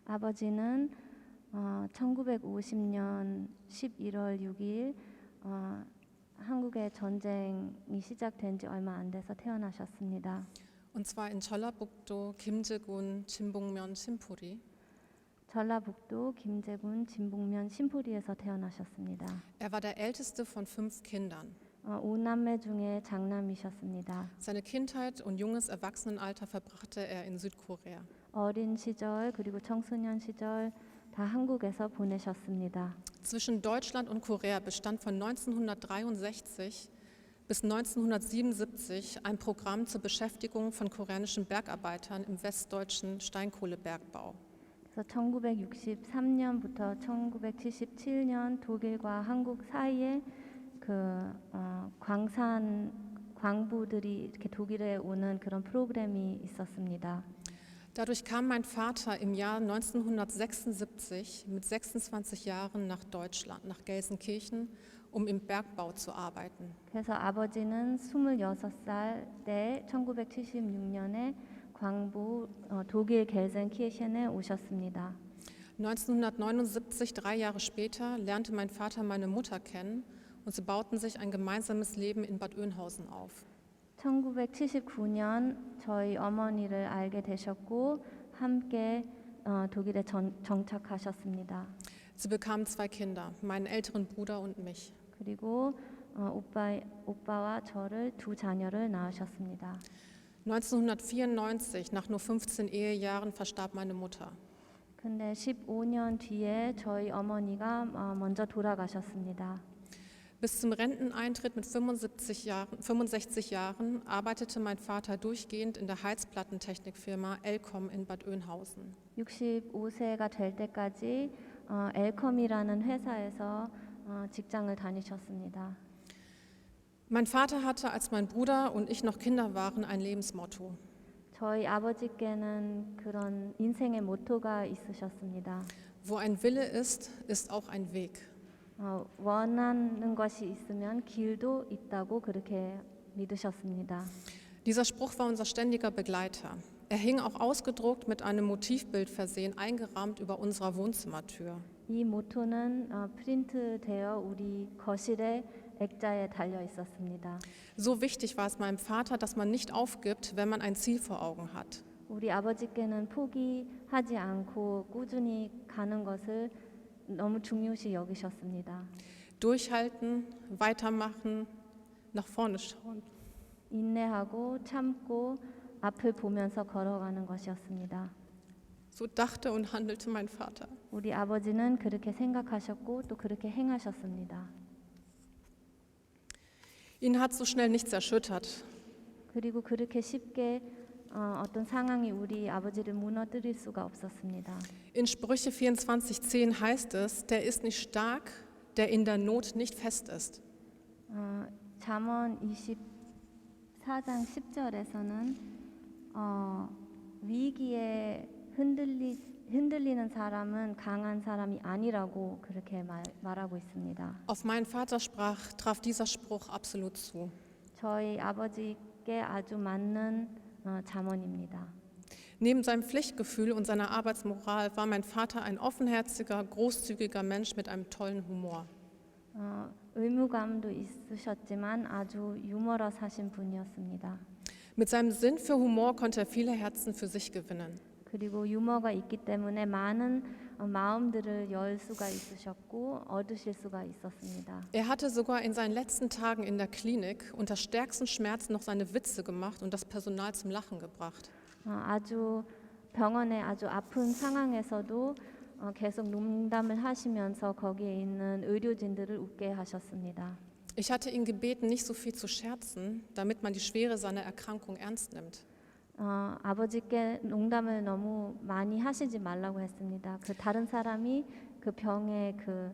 아버지는 1950년 11월 6일 한국의 전쟁이 시작된 지 얼마 안 돼서 태어나셨습니다. Und zwar in Jeollabuk-do, Kimjae-gun, Chimbongmyeon, Simpori. 전라북도 김제군 진북면 신포리에서 태어나셨습니다. Er war der älteste von 5 Kindern. 5남매 중에 장남이셨습니다. Seine Kindheit und junges Erwachsenenalter verbrachte er in Südkorea. 어린 시절 그리고 청소년 시절 다 한국에서 보내셨습니다. Zwischen Deutschland und Korea bestand von 1963 bis 1977 ein Programm zur Beschäftigung von koreanischen Bergarbeitern im westdeutschen Steinkohlebergbau. 그래서 1963년부터 1977년 독일과 한국 사이에 광부들이 이렇게 독일에 오는 그런 프로그램이 있었습니다. Dadurch kam mein Vater im Jahr 1976 mit 26 Jahren nach Deutschland, nach Gelsenkirchen, um im Bergbau zu arbeiten. 그래서 아버지는 26살 때 1976년에 광부 독일 겔센키르헨에 오셨습니다. 1979, 3 Jahre später, lernte mein Vater meine Mutter kennen und sie bauten sich ein gemeinsames Leben in Bad Oeynhausen auf. 1979년 저희 어머니를 알게 되셨고 함께 독일에 정착하셨습니다. Sie bekamen 2 Kinder, meinen älteren Bruder und mich. 그리고 오빠와 저를 2 자녀를 낳으셨습니다. 1994, nach nur 15 Ehejahren, verstarb meine Mutter. 근데 15년 뒤에 저희 어머니가 먼저 돌아가셨습니다. Bis zum Renteneintritt mit 65 Jahren arbeitete mein Vater durchgehend in der Heizplattentechnikfirma Elcom in Bad Oeynhausen. 65세가 될 때까지 엘컴이라는 회사에서 직장을 다니셨습니다. Mein Vater hatte, als mein Bruder und ich noch Kinder waren, ein Lebensmotto. 저희 아버지께는 그런 인생의 모토가 있으셨습니다. Wo ein Wille ist, ist auch ein Weg. 원하는 것이 있으면 길도 있다고 그렇게 믿으셨습니다. Dieser Spruch war unser ständiger Begleiter. Er hing auch ausgedruckt mit einem Motivbild versehen, eingerahmt über unserer Wohnzimmertür. 이 모토는 프린트되어 우리 거실에 액자에 달려 있었습니다. So wichtig war es meinem Vater, dass man nicht aufgibt, wenn man ein Ziel vor Augen hat. 우리 아버지께는 포기하지 않고 꾸준히 가는 것을 너무 중요시 여기셨습니다. Durchhalten, weitermachen, nach vorne schauen. 인내하고 참고 앞을 보면서 걸어가는 것이었습니다. So dachte und handelte mein Vater. 우리 아버지는 그렇게 생각하셨고 또 그렇게 행하셨습니다. Ihn hat so schnell nichts erschüttert. 그리고 그렇게 쉽게 어떤 상황이 우리 아버지를 무너뜨릴 수가 없었습니다. In Sprüche 24,10 heißt es, der ist nicht stark, der in der Not nicht fest ist. 잠언 24장 10절에서는 위기에 흔들리는 사람은 강한 사람이 아니라고 그렇게 말하고 있습니다. Auf meinen Vater traf dieser Spruch absolut zu. 저희 아버지께 아주 맞는 잠언입니다. Neben seinem Pflichtgefühl und seiner Arbeitsmoral war mein Vater ein offenherziger, großzügiger Mensch mit einem tollen Humor. 의무감도 있으셨지만 아주 유머러스하신 분이었습니다. Mit seinem Sinn für Humor konnte er viele Herzen für sich gewinnen. 그리고 유머가 있기 때문에 많은 마음들을 열 수가 있으셨고 얻으실 수가 있었습니다. Er hatte sogar in seinen letzten Tagen in der Klinik unter stärksten Schmerzen noch seine Witze gemacht und das Personal zum Lachen gebracht. 아주 병원에 아주 아픈 상황에서도 계속 농담을 하시면서 거기에 있는 의료진들을 웃게 하셨습니다. Ich hatte ihn gebeten, nicht so viel zu scherzen, damit man die Schwere seiner Erkrankung ernst nimmt. 아버지께 농담을 너무 많이 하시지 말라고 했습니다. 그 다른 사람이 그 병의 그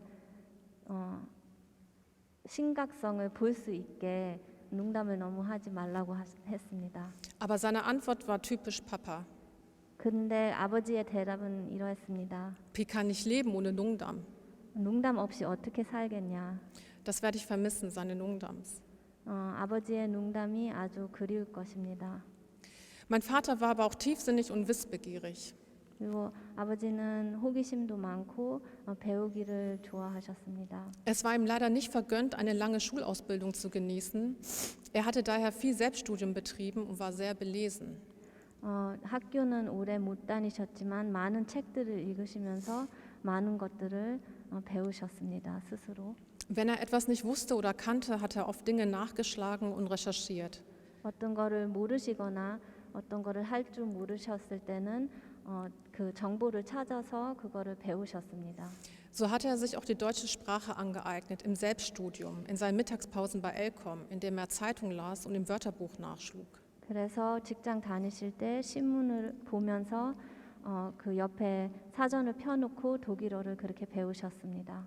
심각성을 볼 수 있게 농담을 너무 하지 말라고 했습니다. Aber seine Antwort war typisch Papa. 근데 아버지의 대답은 이러했습니다. Wie kann ich leben ohne 농담? 농담 없이 어떻게 살겠냐. Das werde ich vermissen, seine 농dams. 아버지의 농담이 아주 그리울 것입니다. Mein Vater war aber auch tiefsinnig und wissbegierig. 그리고 아버지는 호기심도 많고 배우기를 좋아하셨습니다. Es war ihm leider nicht vergönnt, eine lange Schulausbildung zu genießen. Er hatte daher viel Selbststudium betrieben und war sehr belesen. 학교는 오래 못 다니셨지만 많은 책들을 읽으시면서 많은 것들을 배우셨습니다. 스스로. Wenn er etwas nicht wusste oder kannte, hat er oft Dinge nachgeschlagen und recherchiert. 어떤 거를 모르시거나 어떤 거를 할 줄 모르셨을 때는 그 정보를 찾아서 그거를 배우셨습니다. So hatte er sich auch die deutsche Sprache angeeignet im Selbststudium, in seinen Mittagspausen bei Elcom, indem er Zeitung las und im Wörterbuch nachschlug. 그래서 직장 다니실 때 신문을 보면서 그 옆에 사전을 펴놓고 독일어를 그렇게 배우셨습니다.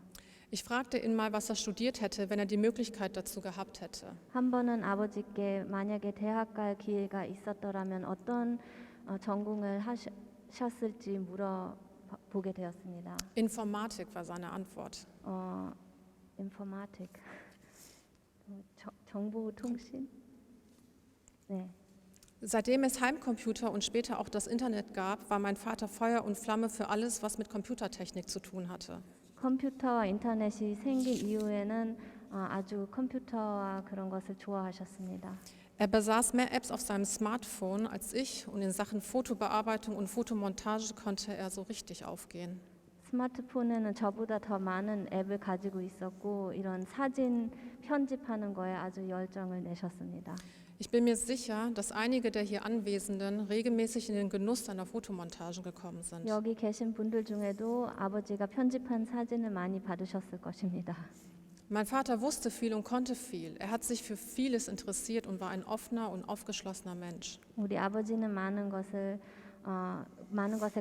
Ich fragte ihn mal, was er studiert hätte, wenn er die Möglichkeit dazu gehabt hätte. 한 번은 아버지께 만약에 대학 갈 기회가 있었더라면 어떤 전공을 하셨을지 물어보게 되었습니다. Informatik war seine Antwort. 인포마틱, 정보통신. 네. Seitdem es Heimcomputer und später auch das Internet gab, war mein Vater Feuer und Flamme für alles, was mit Computertechnik zu tun hatte. 컴퓨터와 인터넷이 생긴 이후에는 아주 컴퓨터와 그런 것을 좋아하셨습니다. Er besaß mehr Apps auf seinem Smartphone als ich und in Sachen Fotobearbeitung und Fotomontage konnte er so richtig aufgehen. 스마트폰에는 저보다 더 많은 앱을 가지고 있었고 이런 사진 편집하는 거에 아주 열정을 내셨습니다. Ich bin mir sicher, dass einige der hier Anwesenden regelmäßig in den Genuss seiner Fotomontagen gekommen sind. 여기 계신 분들 중에도 아버지가 편집한 사진을 많이 받으셨을 것입니다. Mein Vater wusste viel und konnte viel. Er hat sich für vieles interessiert und war ein offener und aufgeschlossener Mensch. 우리 아버지는 많은 것에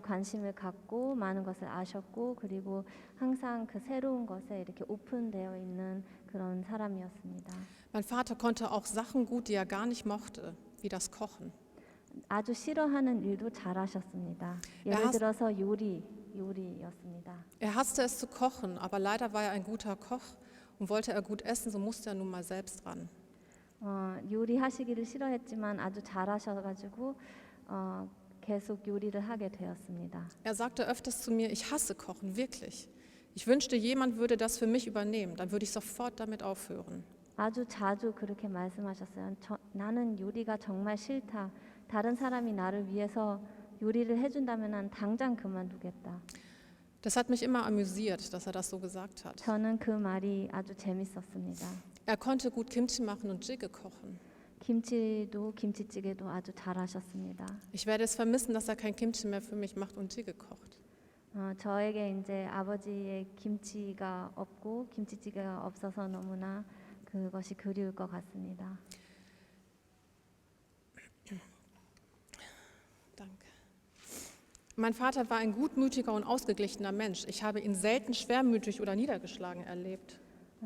관심을 갖고 많은 것을 아셨고 그리고 항상 그 새로운 것에 이렇게 오픈되어 있는 그런 사람이었습니다. Mein Vater konnte auch Sachen gut, die er gar nicht mochte, wie das Kochen. 아주 싫어하는 일도 잘하셨습니다. 예를 들어서 요리였습니다. Er hasste es zu kochen, aber leider war er ein guter Koch und wollte er gut essen, so musste er nun mal selbst ran. 요리하시기를 싫어했지만 아주 잘하셔가지고 계속 요리를 하게 되었습니다. Er sagte öfters zu mir, ich hasse Kochen, wirklich. Ich wünschte, jemand würde das für mich übernehmen, dann würde ich sofort damit aufhören. 아주 자주 그렇게 말씀하셨어요. 나는 요리가 정말 싫다. 다른 사람이 나를 위해서 요리를 해준다면 난 당장 그만두겠다. Das hat mich immer amüsiert, dass er das so gesagt hat. 저는 그 말이 아주 재밌었습니다. Er konnte gut Kimchi machen und Jjigae kochen. 김치찌개도 아주 잘하셨습니다. Ich werde es vermissen, dass er kein Kimchi mehr für mich macht und Jjigae kocht. 저에게 이제 아버지의 김치가 없고 김치찌개가 없어서 너무나 그것이 그리울 것 같습니다. Danke. Mein Vater war ein gutmütiger und ausgeglichener Mensch. Ich habe ihn selten schwermütig oder niedergeschlagen erlebt.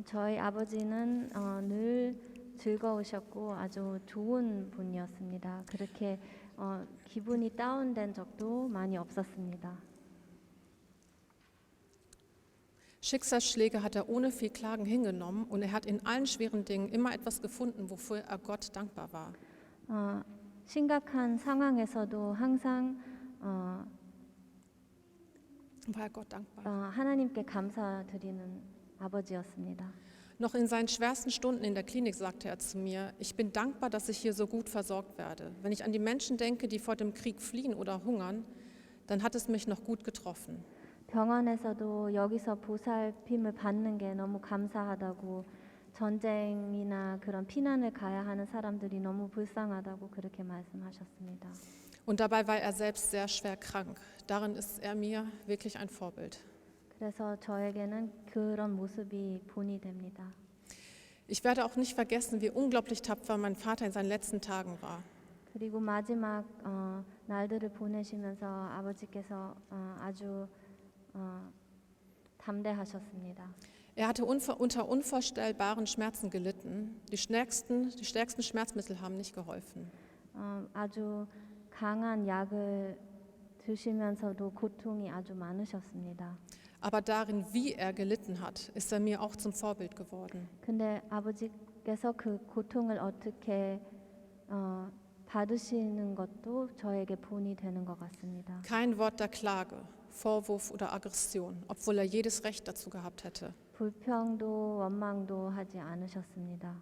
저희 아버지는 늘 즐거우셨고 아주 좋은 분이었습니다. 그렇게 기분이 다운된 적도 많이 없었습니다. Schicksalsschläge hat er ohne viel Klagen hingenommen und er hat in allen schweren Dingen immer etwas gefunden, wofür er Gott dankbar war. 심각한 상황에서도 항상 War er Gott dankbar. 하나님께 감사드리는 아버지였습니다. Noch in seinen schwersten Stunden in der Klinik sagte er zu mir, ich bin dankbar, dass ich hier so gut versorgt werde. Wenn ich an die Menschen denke, die vor dem Krieg fliehen oder hungern, dann hat es mich noch gut getroffen. 병원에서도 여기서 보살핌을 받는 게 너무 감사하다고 전쟁이나 그런 피난을 가야 하는 사람들이 너무 불쌍하다고 그렇게 말씀하셨습니다. Und dabei war er selbst sehr schwer krank. Darin ist er mir wirklich ein Vorbild. 그래서 저에게는 그런 모습이 본이 됩니다. Ich werde auch nicht vergessen, wie unglaublich tapfer mein Vater in seinen letzten Tagen war. 그리고 마지막 날들을 보내시면서 아버지께서 아주 담대하셨습니다. Er hatte unter unvorstellbaren Schmerzen gelitten. Die stärksten Schmerzmittel haben nicht geholfen. 아주 강한 약을 드시면서도 고통이 아주 많으셨습니다. Aber darin, wie er gelitten hat, ist er mir auch zum Vorbild geworden. 근데 아버지께서 그 고통을 어떻게 받으시는 것도 저에게 본이 되는 것 같습니다. Kein Wort der Klage, Vorwurf oder Aggression, obwohl er jedes Recht dazu gehabt hätte. 불평도 원망도 하지 않으셨습니다.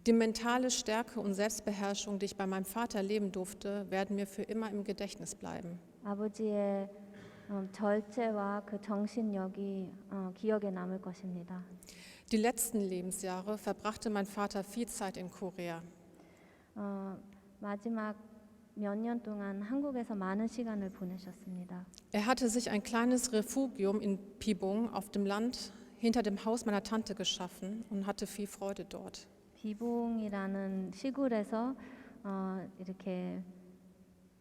Die mentale Stärke und Selbstbeherrschung, die ich bei meinem Vater erleben durfte, werden mir für immer im Gedächtnis bleiben. 아버지의 절제와 그 정신력이 기억에 남을 것입니다. Die letzten Lebensjahre verbrachte mein Vater viel Zeit in Korea. 마지막 몇 년 동안 한국에서 많은 시간을 보내셨습니다. Er hatte sich ein kleines Refugium in Pibung auf dem Land hinter dem Haus meiner Tante geschaffen und hatte viel Freude dort. 비봉이라는 시골에서 이렇게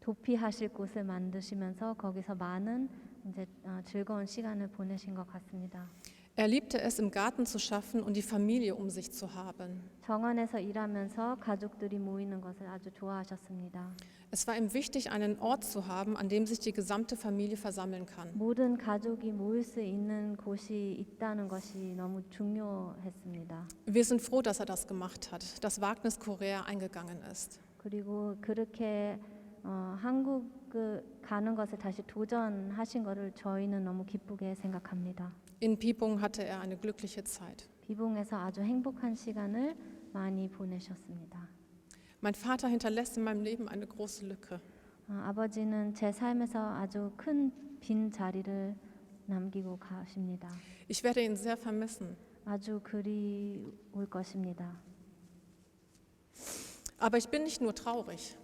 도피하실 곳을 만드시면서 거기서 많은 이제 즐거운 시간을 보내신 것 같습니다. Er liebte es, im Garten zu schaffen und die Familie um sich zu haben. 정원에서 일하면서 가족들이 모이는 것을 아주 좋아하셨습니다. Es war ihm wichtig, einen Ort zu haben, an dem sich die gesamte Familie versammeln kann. 모든 가족이 모일 수 있는 곳이 있다는 것이 너무 중요했습니다. Wir sind froh, dass er das gemacht hat, dass Wagnis Korea eingegangen ist. 그리고 그렇게 한국 가는 것을 다시 도전하신 것을 저희는 너무 기쁘게 생각합니다. In Pibung hatte er eine glückliche Zeit. 비봉에서 아주 행복한 시간을 많이 보내셨습니다. Mein Vater hinterlässt in meinem Leben eine große Lücke. 아버지는 제 삶에서 아주 큰 빈 자리를 남기고 가십니다. Ich werde ihn sehr vermissen. 아주 그리울 것입니다. Aber ich bin nicht nur traurig,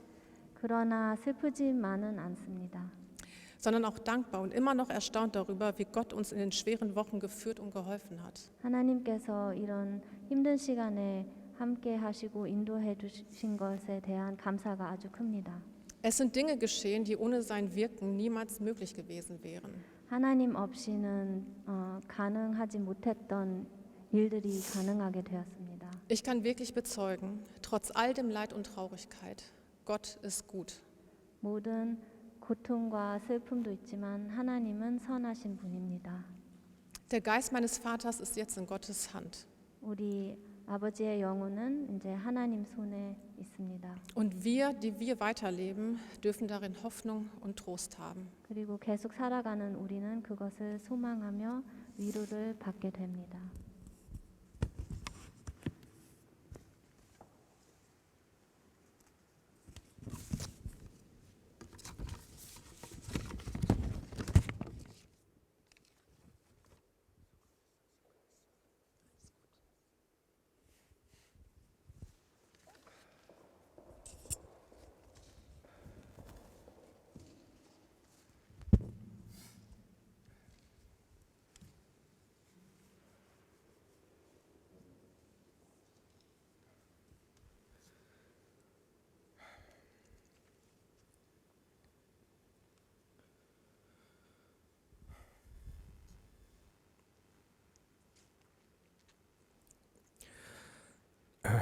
그러나 슬프지만은 않습니다. sondern auch dankbar und immer noch erstaunt darüber, wie Gott uns in den schweren Wochen geführt und geholfen hat. 하나님께서 이런 힘든 시간에 함께 하시고 인도해 주신 것에 대한 감사가 아주 큽니다. Es sind Dinge geschehen, die ohne sein Wirken niemals möglich gewesen wären. 하나님 없이는 가능하지 못했던 일들이 가능하게 되었습니다. Ich kann wirklich bezeugen, trotz all dem Leid und Traurigkeit, Gott ist gut. 모든 고통과 슬픔도 있지만 하나님은 선하신 분입니다. Der Geist meines Vaters ist jetzt in Gottes Hand. 우리 아버지의 영혼은 이제 하나님 손에 있습니다. Und wir, die wir weiterleben, dürfen darin Hoffnung und Trost haben. 그리고 계속 살아가는 우리는 그것을 소망하며 위로를 받게 됩니다.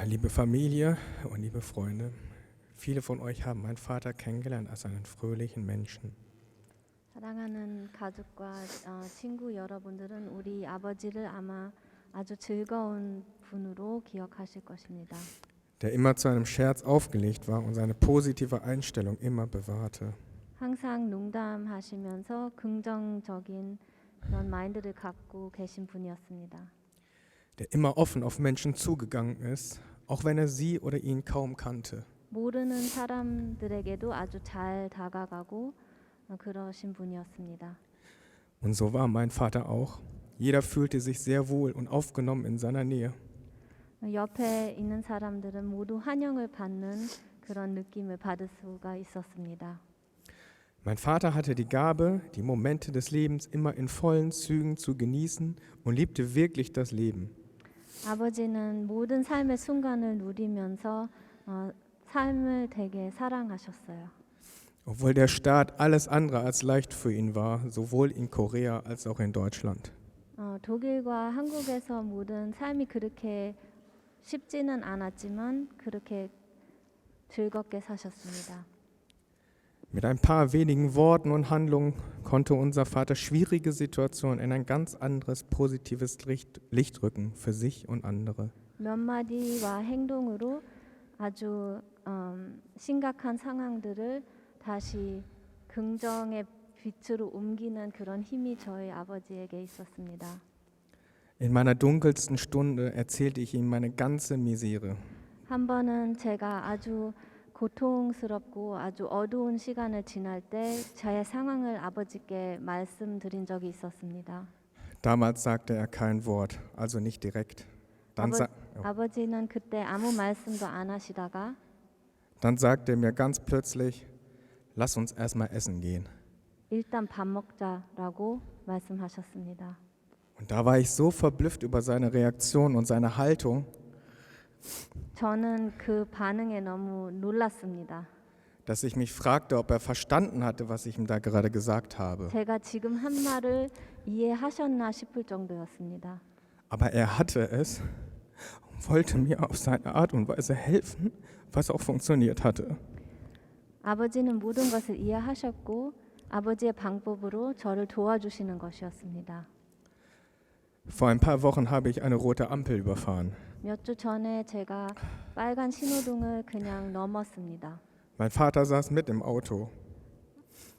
Liebe Familie und liebe Freunde, viele von euch haben meinen Vater kennengelernt als einen fröhlichen Menschen. 사랑하는 가족과 친구 여러분들은 우리 아버지를 아마 아주 즐거운 분으로 기억하실 것입니다. Der immer zu einem Scherz aufgelegt war und seine positive Einstellung immer bewahrte. 항상 농담하시면서 긍정적인 그런 마인드를 갖고 계신 분이었습니다. Der immer offen auf Menschen zugegangen ist, auch wenn er sie oder ihn kaum kannte. 모르는 사람들에게도 아주 잘 다가가고 그러신 분이었습니다. Und so war mein Vater auch. Jeder fühlte sich sehr wohl und aufgenommen in seiner Nähe. 옆에 있는 사람들은 모두 환영을 받는 그런 느낌을 받을 수가 있었습니다. Mein Vater hatte die Gabe, die Momente des Lebens immer in vollen Zügen zu genießen und liebte wirklich das Leben. 아버지는 모든 삶의 순간을 누리면서 삶을 되게 사랑하셨어요. Obwohl der Staat alles andere als leicht für ihn war, sowohl in Korea als auch in Deutschland. 독일과 한국에서 모든 삶이 그렇게 쉽지는 않았지만 그렇게 즐겁게 사셨습니다. Mit ein paar wenigen Worten und Handlungen konnte unser Vater schwierige Situationen in ein ganz anderes positives Licht rücken für sich und andere. 몇 마디와 행동으로 아주 심각한 상황들을 다시 긍정의 빛으로 옮기는 그런 힘이 저희 아버지에게 있었습니다. In meiner dunkelsten Stunde erzählte ich ihm meine ganze Misere. 한 번은 제가 아주 고통스럽고 아주 어두운 시간을 지날 때 저의 상황을 아버지께 말씀드린 적이 있었습니다. Damals sagte er kein Wort, also nicht direkt. 아버지는 그때 아무 말씀도 안 하시다가 Dann sagte er mir ganz plötzlich, lass uns erstmal essen gehen. 일단 밥 먹자라고 말씀하셨습니다. Und da war ich so verblüfft über seine Reaktion und seine Haltung, 저는 그 반응에 너무 놀랐습니다. dass ich mich fragte, ob er verstanden hatte, was ich ihm da gerade gesagt habe. 제가 지금 한 말을 이해하셨나 싶을 정도였습니다. Aber er hatte es und wollte mir auf seine Art und Weise helfen, was auch funktioniert hatte. 아버지는 모든 것을 이해하셨고 아버지의 방법으로 저를 도와주시는 것이었습니다. Vor ein paar Wochen habe ich eine rote Ampel überfahren. 몇 주 전에 제가 빨간 신호등을 그냥 넘었습니다. Mein Vater saß mit im Auto.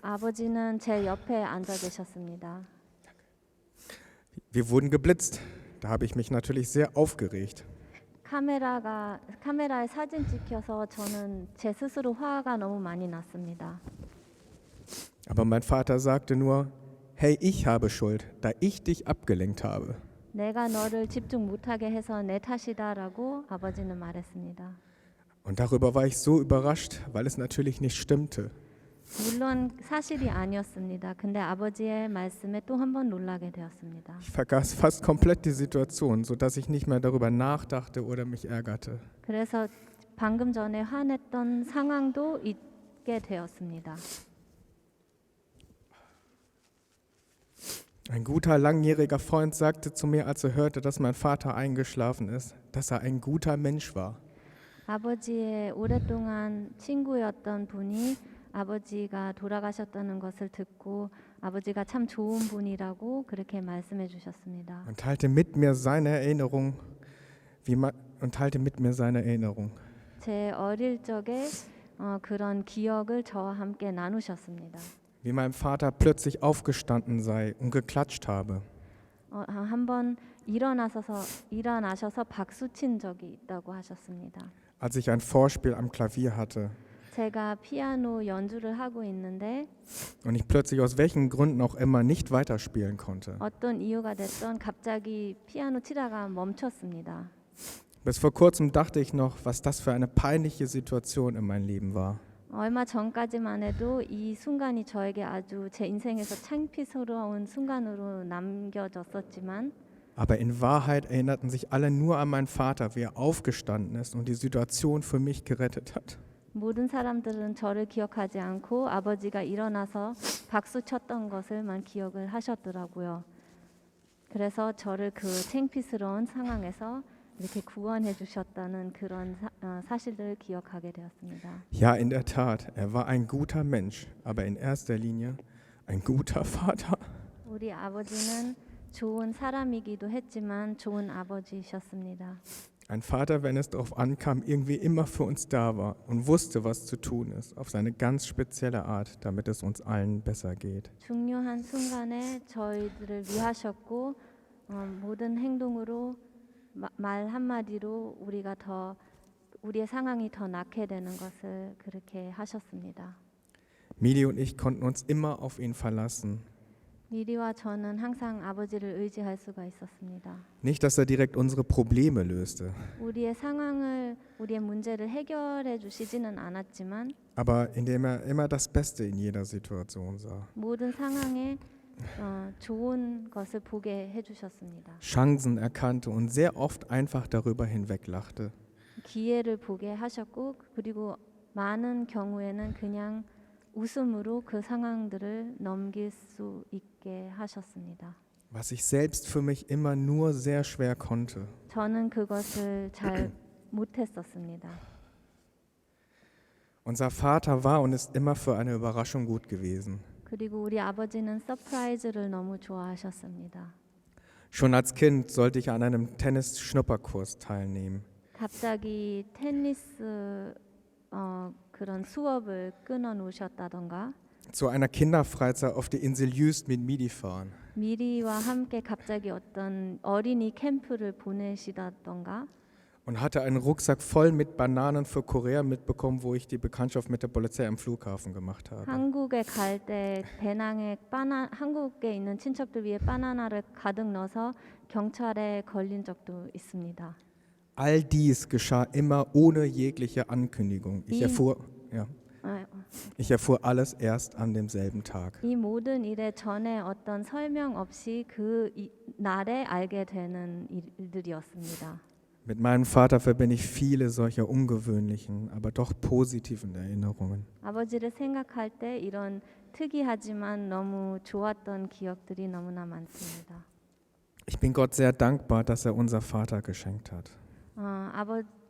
아버지는 제 옆에 앉아 계셨습니다. Wir wurden geblitzt. Da habe ich mich natürlich sehr aufgeregt. 카메라에 사진 찍혀서 저는 제 스스로 화가 너무 많이 났습니다. Aber mein Vater sagte nur, hey, ich habe Schuld, da ich dich abgelenkt habe. 내가 너를 집중 못하게 해서 내 탓이다라고 아버지는 말했습니다. Und darüber war ich so überrascht, weil es natürlich nicht stimmte. 물론 사실이 아니었습니다. 근데 아버지의 말씀에 또 한 번 놀라게 되었습니다. Ich vergaß fast komplett die Situation, sodass ich nicht mehr darüber nachdachte oder mich ärgerte. 그래서 방금 전에 화냈던 상황도 잊게 되었습니다. Ein guter langjähriger Freund sagte zu mir, als er hörte, dass mein Vater eingeschlafen ist, dass er ein guter Mensch war. 아버지의 오랫동안 친구였던 분이 아버지가 돌아가셨다는 것을 듣고 아버지가 참 좋은 분이라고 그렇게 말씀해 주셨습니다. Und teilte mit mir seine Erinnerung, 제 어릴 적에 그런 기억을 저와 함께 나누셨습니다. wie mein Vater plötzlich aufgestanden sei und geklatscht habe. 한번 일어나셔서 박수 친 적이 있다고 하셨습니다. Als ich ein Vorspiel am Klavier hatte 제가 피아노 연주를 하고 있는데 und ich plötzlich aus welchen Gründen auch immer nicht weiterspielen konnte. 어떤 이유가 됐던 갑자기 피아노 치다가 멈췄습니다. Bis vor kurzem dachte ich noch, was das für eine peinliche Situation in meinem Leben war. 얼마 전까지만 해도 이 순간이 저에게 아주 제 인생에서 창피스러운 순간으로 남겨졌었지만 Aber in Wahrheit erinnerten sich alle nur an meinen Vater, wie er aufgestanden ist und die Situation für mich gerettet hat. 모든 사람들은 저를 기억하지 않고 아버지가 일어나서 박수 쳤던 것을만 기억을 하셨더라고요. 그래서 저를 그 창피스러운 상황에서 이렇게 구원해 주셨다는 그런 사실들을 기억하게 되었습니다. Ja, in der Tat, er war ein guter Mensch, aber in erster Linie ein guter Vater. 우리 아버지는 좋은 사람이기도 했지만 좋은 아버지이셨습니다. Ein Vater, wenn es darauf ankam, irgendwie immer für uns da war und wusste, was zu tun ist, auf seine ganz spezielle Art, damit es uns allen besser geht. 중요한 순간에 저희들을 위하셨고 모든 행동으로 말 한마디로 우리의 상황이 더 낫게 되는 것을 그렇게 하셨습니다. Mili und ich konnten uns immer auf ihn verlassen. 미리와 저는 항상 아버지를 의지할 수가 있었습니다. Nicht, dass er direkt unsere Probleme löste, 우리의 문제를 해결해 주시지는 않았지만 aber indem er immer das Beste in jeder Situation sah. 모든 상황에 좋은 것을 보게 해주셨습니다. Chancen erkannte und sehr oft einfach darüber hinweglachte. 기회를 보게 하셨고 그리고 많은 경우에는 그냥 웃음으로 그 상황들을 넘길 수 있게 하셨습니다. Was ich selbst für mich immer nur sehr schwer konnte. 저는 그것을 잘 못했었습니다. Unser Vater war und ist immer für eine Überraschung gut gewesen. 그리고 우리 아버지는 서프라이즈를 너무 좋아하셨습니다. Schon als Kind sollte ich an einem Tennis-Schnupperkurs teilnehmen. 갑자기 테니스 그런 수업을 끊어 놓으셨다던가 Zu einer Kinderfreizeit auf die Insel Jüst mit Midi fahren. 미리와 함께 갑자기 어떤 어린이 캠프를 보내시다던가 Und hatte einen Rucksack voll mit Bananen für Korea mitbekommen, wo ich die Bekanntschaft mit der Polizei am Flughafen gemacht habe. 한국에 갈 때 배낭에 한국에 있는 친척들 위해 바나나를 가득 넣어서 경찰에 걸린 적도 있습니다. All dies geschah immer ohne jegliche Ankündigung. Ich erfuhr alles erst an demselben Tag. 이 모든 일에 전에 어떤 설명 없이 그 날에 알게 되는 일들이었습니다. Mit meinem Vater verbinde ich viele solcher ungewöhnlichen, aber doch positiven Erinnerungen. 아버지를 생각할 때 이런 특이하지만 너무 좋았던 기억들이 너무나 많습니다. Ich bin Gott sehr dankbar, dass er unser Vater geschenkt hat.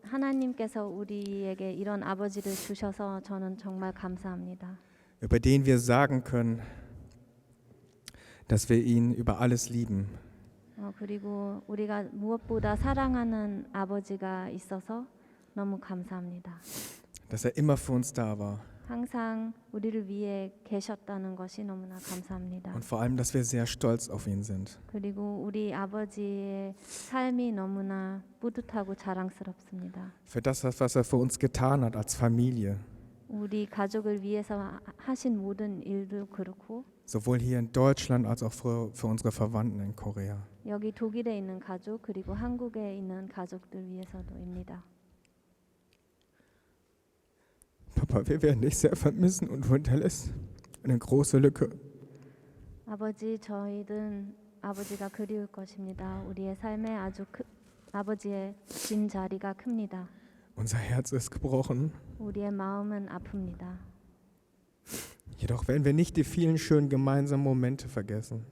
하나님께서 우리에게 이런 아버지를 주셔서 저는 정말 감사합니다. Über den wir sagen können, dass wir ihn über alles lieben. 그리고 우리가 무엇보다 사랑하는 아버지가 있어서 너무 감사합니다. Dass er immer für uns da war. 항상 우리를 위해 계셨다는 것이 너무나 감사합니다. Und vor allem, dass wir sehr stolz auf ihn sind. 그리고 우리 아버지의 삶이 너무나 뿌듯하고 자랑스럽습니다. Für das, was er für uns getan hat als Familie. 우리 가족을 위해서 하신 모든 일도 그렇고 Sowohl hier in Deutschland als auch für unsere Verwandten in Korea. 여기 독일에 있는 가족 그리고 한국에 있는 가족들 위해서도입니다. Papa, wir werden dich sehr vermissen und du hinterlässt eine große Lücke. 아버지, 저희는 아버지가 그리울 것입니다. 우리의 삶에 아버지의 빈 자리가 큽니다. Unser Herz ist gebrochen. 우리의 마음은 아픕니다. Jedoch werden wir nicht die vielen schönen gemeinsamen Momente vergessen.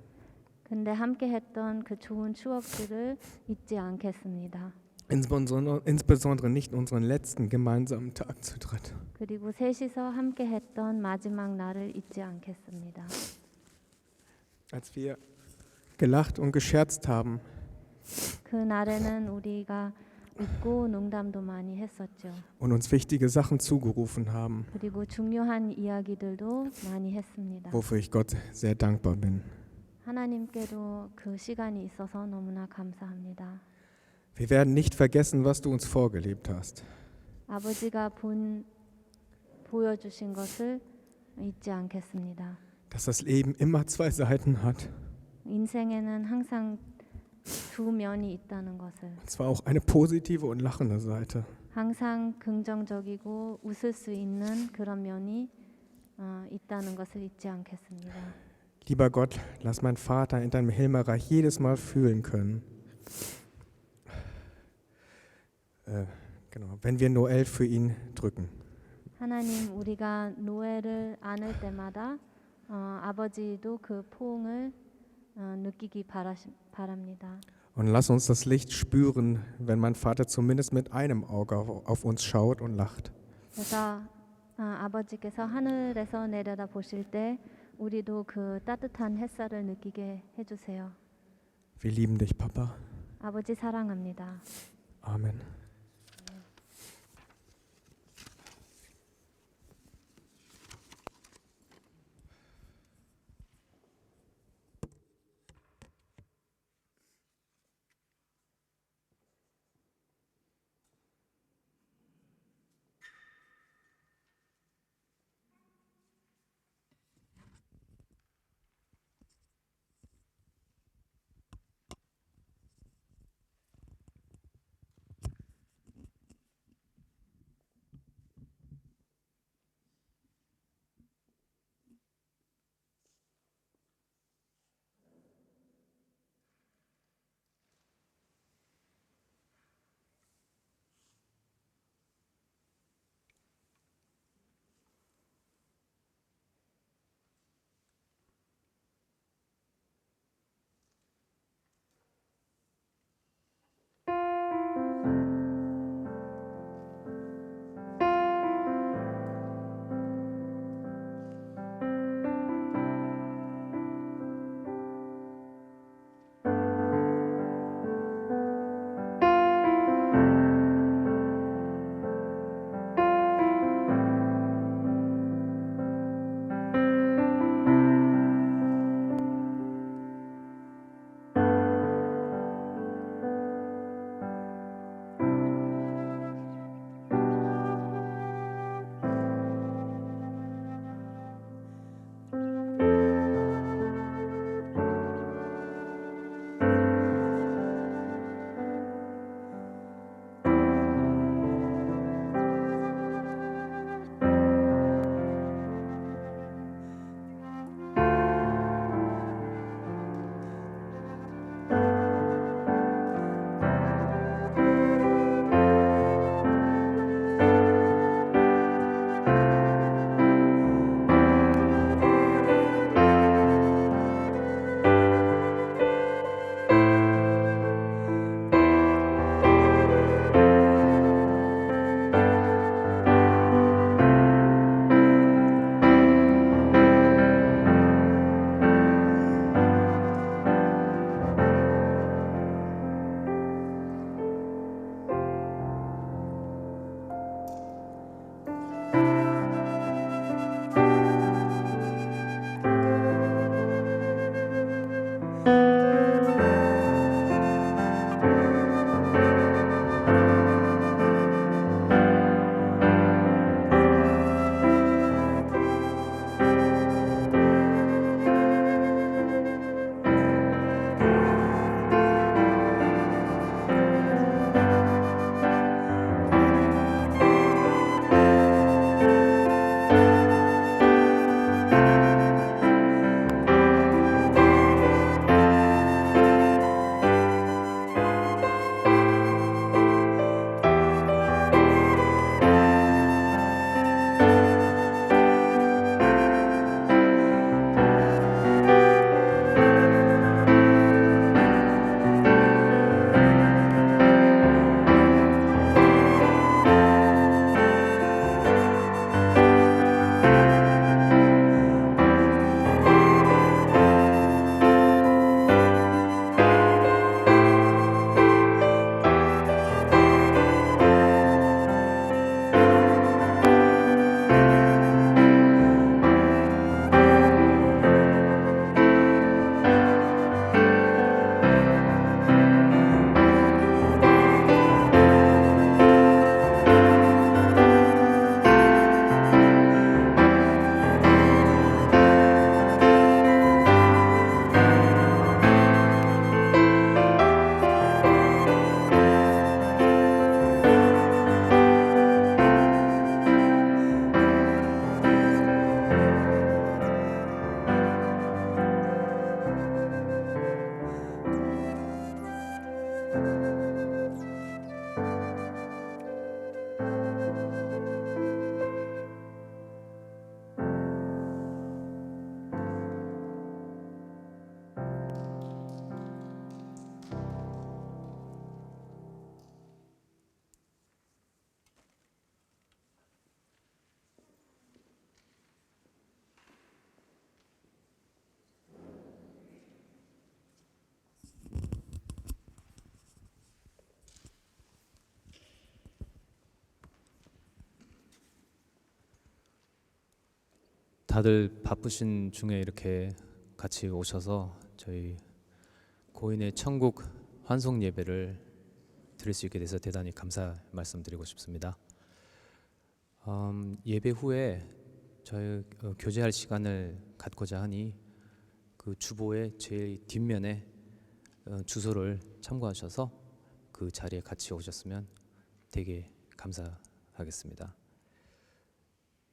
근데 함께 했던 그 좋은 추억들을 잊지 않겠습니다. Insbesondere nicht unseren letzten gemeinsamen Tag zu dritt. 그리고 셋이서 함께 했던 마지막 날을 잊지 않겠습니다. Als wir gelacht und gescherzt haben, 그 날에는 우리가 웃고 농담도 많이 했었죠. und uns wichtige Sachen zugerufen haben, 그리고 중요한 이야기들도 많이 했습니다. wofür ich Gott sehr dankbar bin. 하나님께도 그 시간이 있어서 너무나 감사합니다. Wir werden nicht vergessen, was du uns vorgelebt hast. 아버지가 보여주신 것을 잊지 않겠습니다. Dass das Leben immer zwei Seiten hat. 인생에는 항상 두 면이 있다는 것을, Und zwar auch eine positive und lachende Seite. 항상 긍정적이고 웃을 수 있는 그런 면이 있다는 것을 잊지 않겠습니다. Lieber Gott, lass meinen Vater in deinem Himmelreich jedes Mal fühlen können, wenn wir Noel für ihn drücken. 하나님, 우리가 노엘을 안을 때마다 아버지도 그 포옹을 느끼기 바랍니다. Und lass uns das Licht spüren, wenn mein Vater zumindest mit einem Auge auf uns schaut und lacht. 그래서 아버지께서 하늘에서 내려다 보실 때 우리도 그 따뜻한 햇살을 느끼게 해주세요. Wir lieben dich, Papa. 아버지 사랑합니다. Amen. 다들 바쁘신 중에 이렇게 같이 오셔서 저희 고인의 천국 환송 예배를 드릴 수 있게 돼서 대단히 감사 말씀드리고 싶습니다. 예배 후에 저희 교제할 시간을 갖고자 하니 그 주보의 제일 뒷면에 주소를 참고하셔서 그 자리에 같이 오셨으면 되게 감사하겠습니다.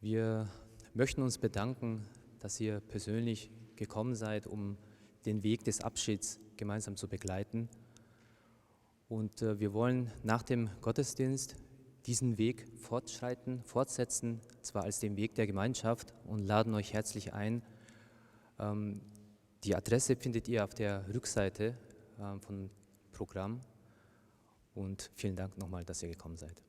Wir möchten uns bedanken, dass ihr persönlich gekommen seid, um den Weg des Abschieds gemeinsam zu begleiten. Und wir wollen nach dem Gottesdienst diesen Weg fortsetzen, zwar als den Weg der Gemeinschaft, und laden euch herzlich ein. Die Adresse findet ihr auf der Rückseite vom Programm. Und vielen Dank nochmal, dass ihr gekommen seid.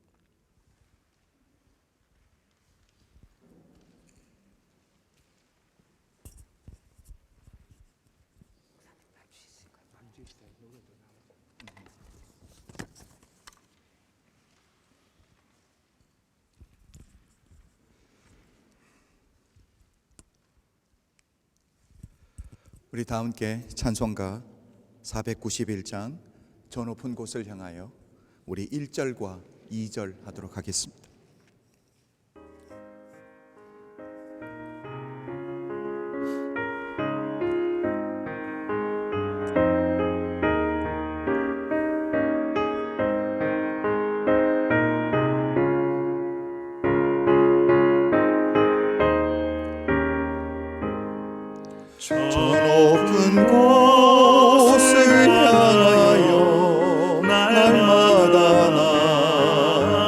우리 다 함께 찬송가 491장 저 높은 곳을 향하여 우리 1절과 2절 하도록 하겠습니다. 저 높은 곳을 향하여 날마다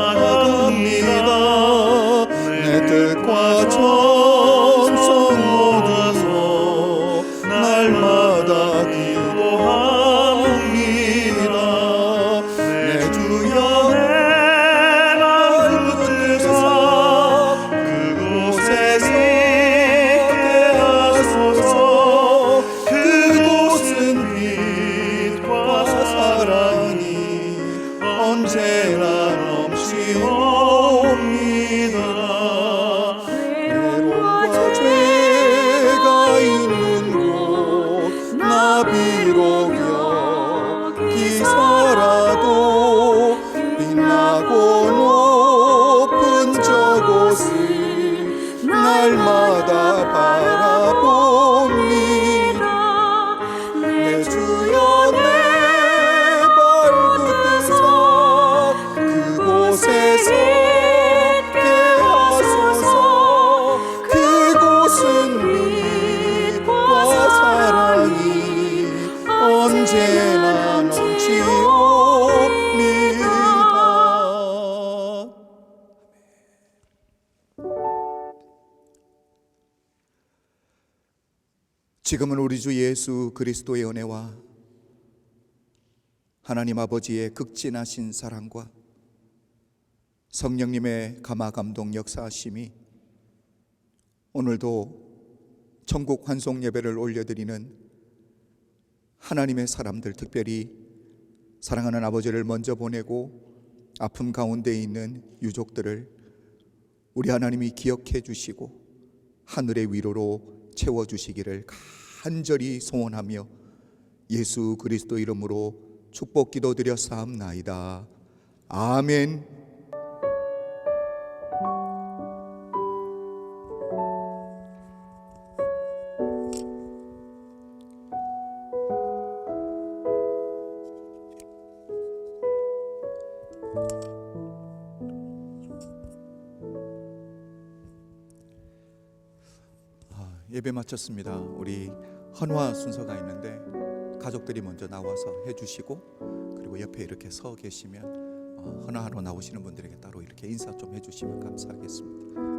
나아갑니다. 내 뜻과 정성 모두 날마다 기도합니다. 내 주여 내 발붙드사 그곳에 서게 하소서. 그곳은 빛과 사랑이 언제나 넘치옵니다. 외로움과 죄가 있는 곳 나 비록 여기서라도 빛나고 높은 저곳을 날마다 바라봅니다. 내 주여 내 발붙드사 그곳에 서게 하소서. 그곳은 빛과 사랑이 언제나 넘치옵니다. 지금은 우리 주 예수 그리스도의 은혜와 하나님 아버지의 극진하신 사랑과 성령님의 감화 감동 역사하심이 오늘도 천국 환송 예배를 올려드리는 하나님의 사람들, 특별히 사랑하는 아버지를 먼저 보내고 아픔 가운데 있는 유족들을 우리 하나님이 기억해 주시고 하늘의 위로로 채워주시기를 간절히 소원하며 예수 그리스도 이름으로 축복 기도드려 사옵나이다. 아멘. 예배 마쳤습니다. 우리 헌화 순서가 있는데 가족들이 먼저 나와서 해주시고 그리고 옆에 이렇게 서 계시면 헌화하러 나오시는 분들에게 따로 이렇게 인사 좀 해주시면 감사하겠습니다.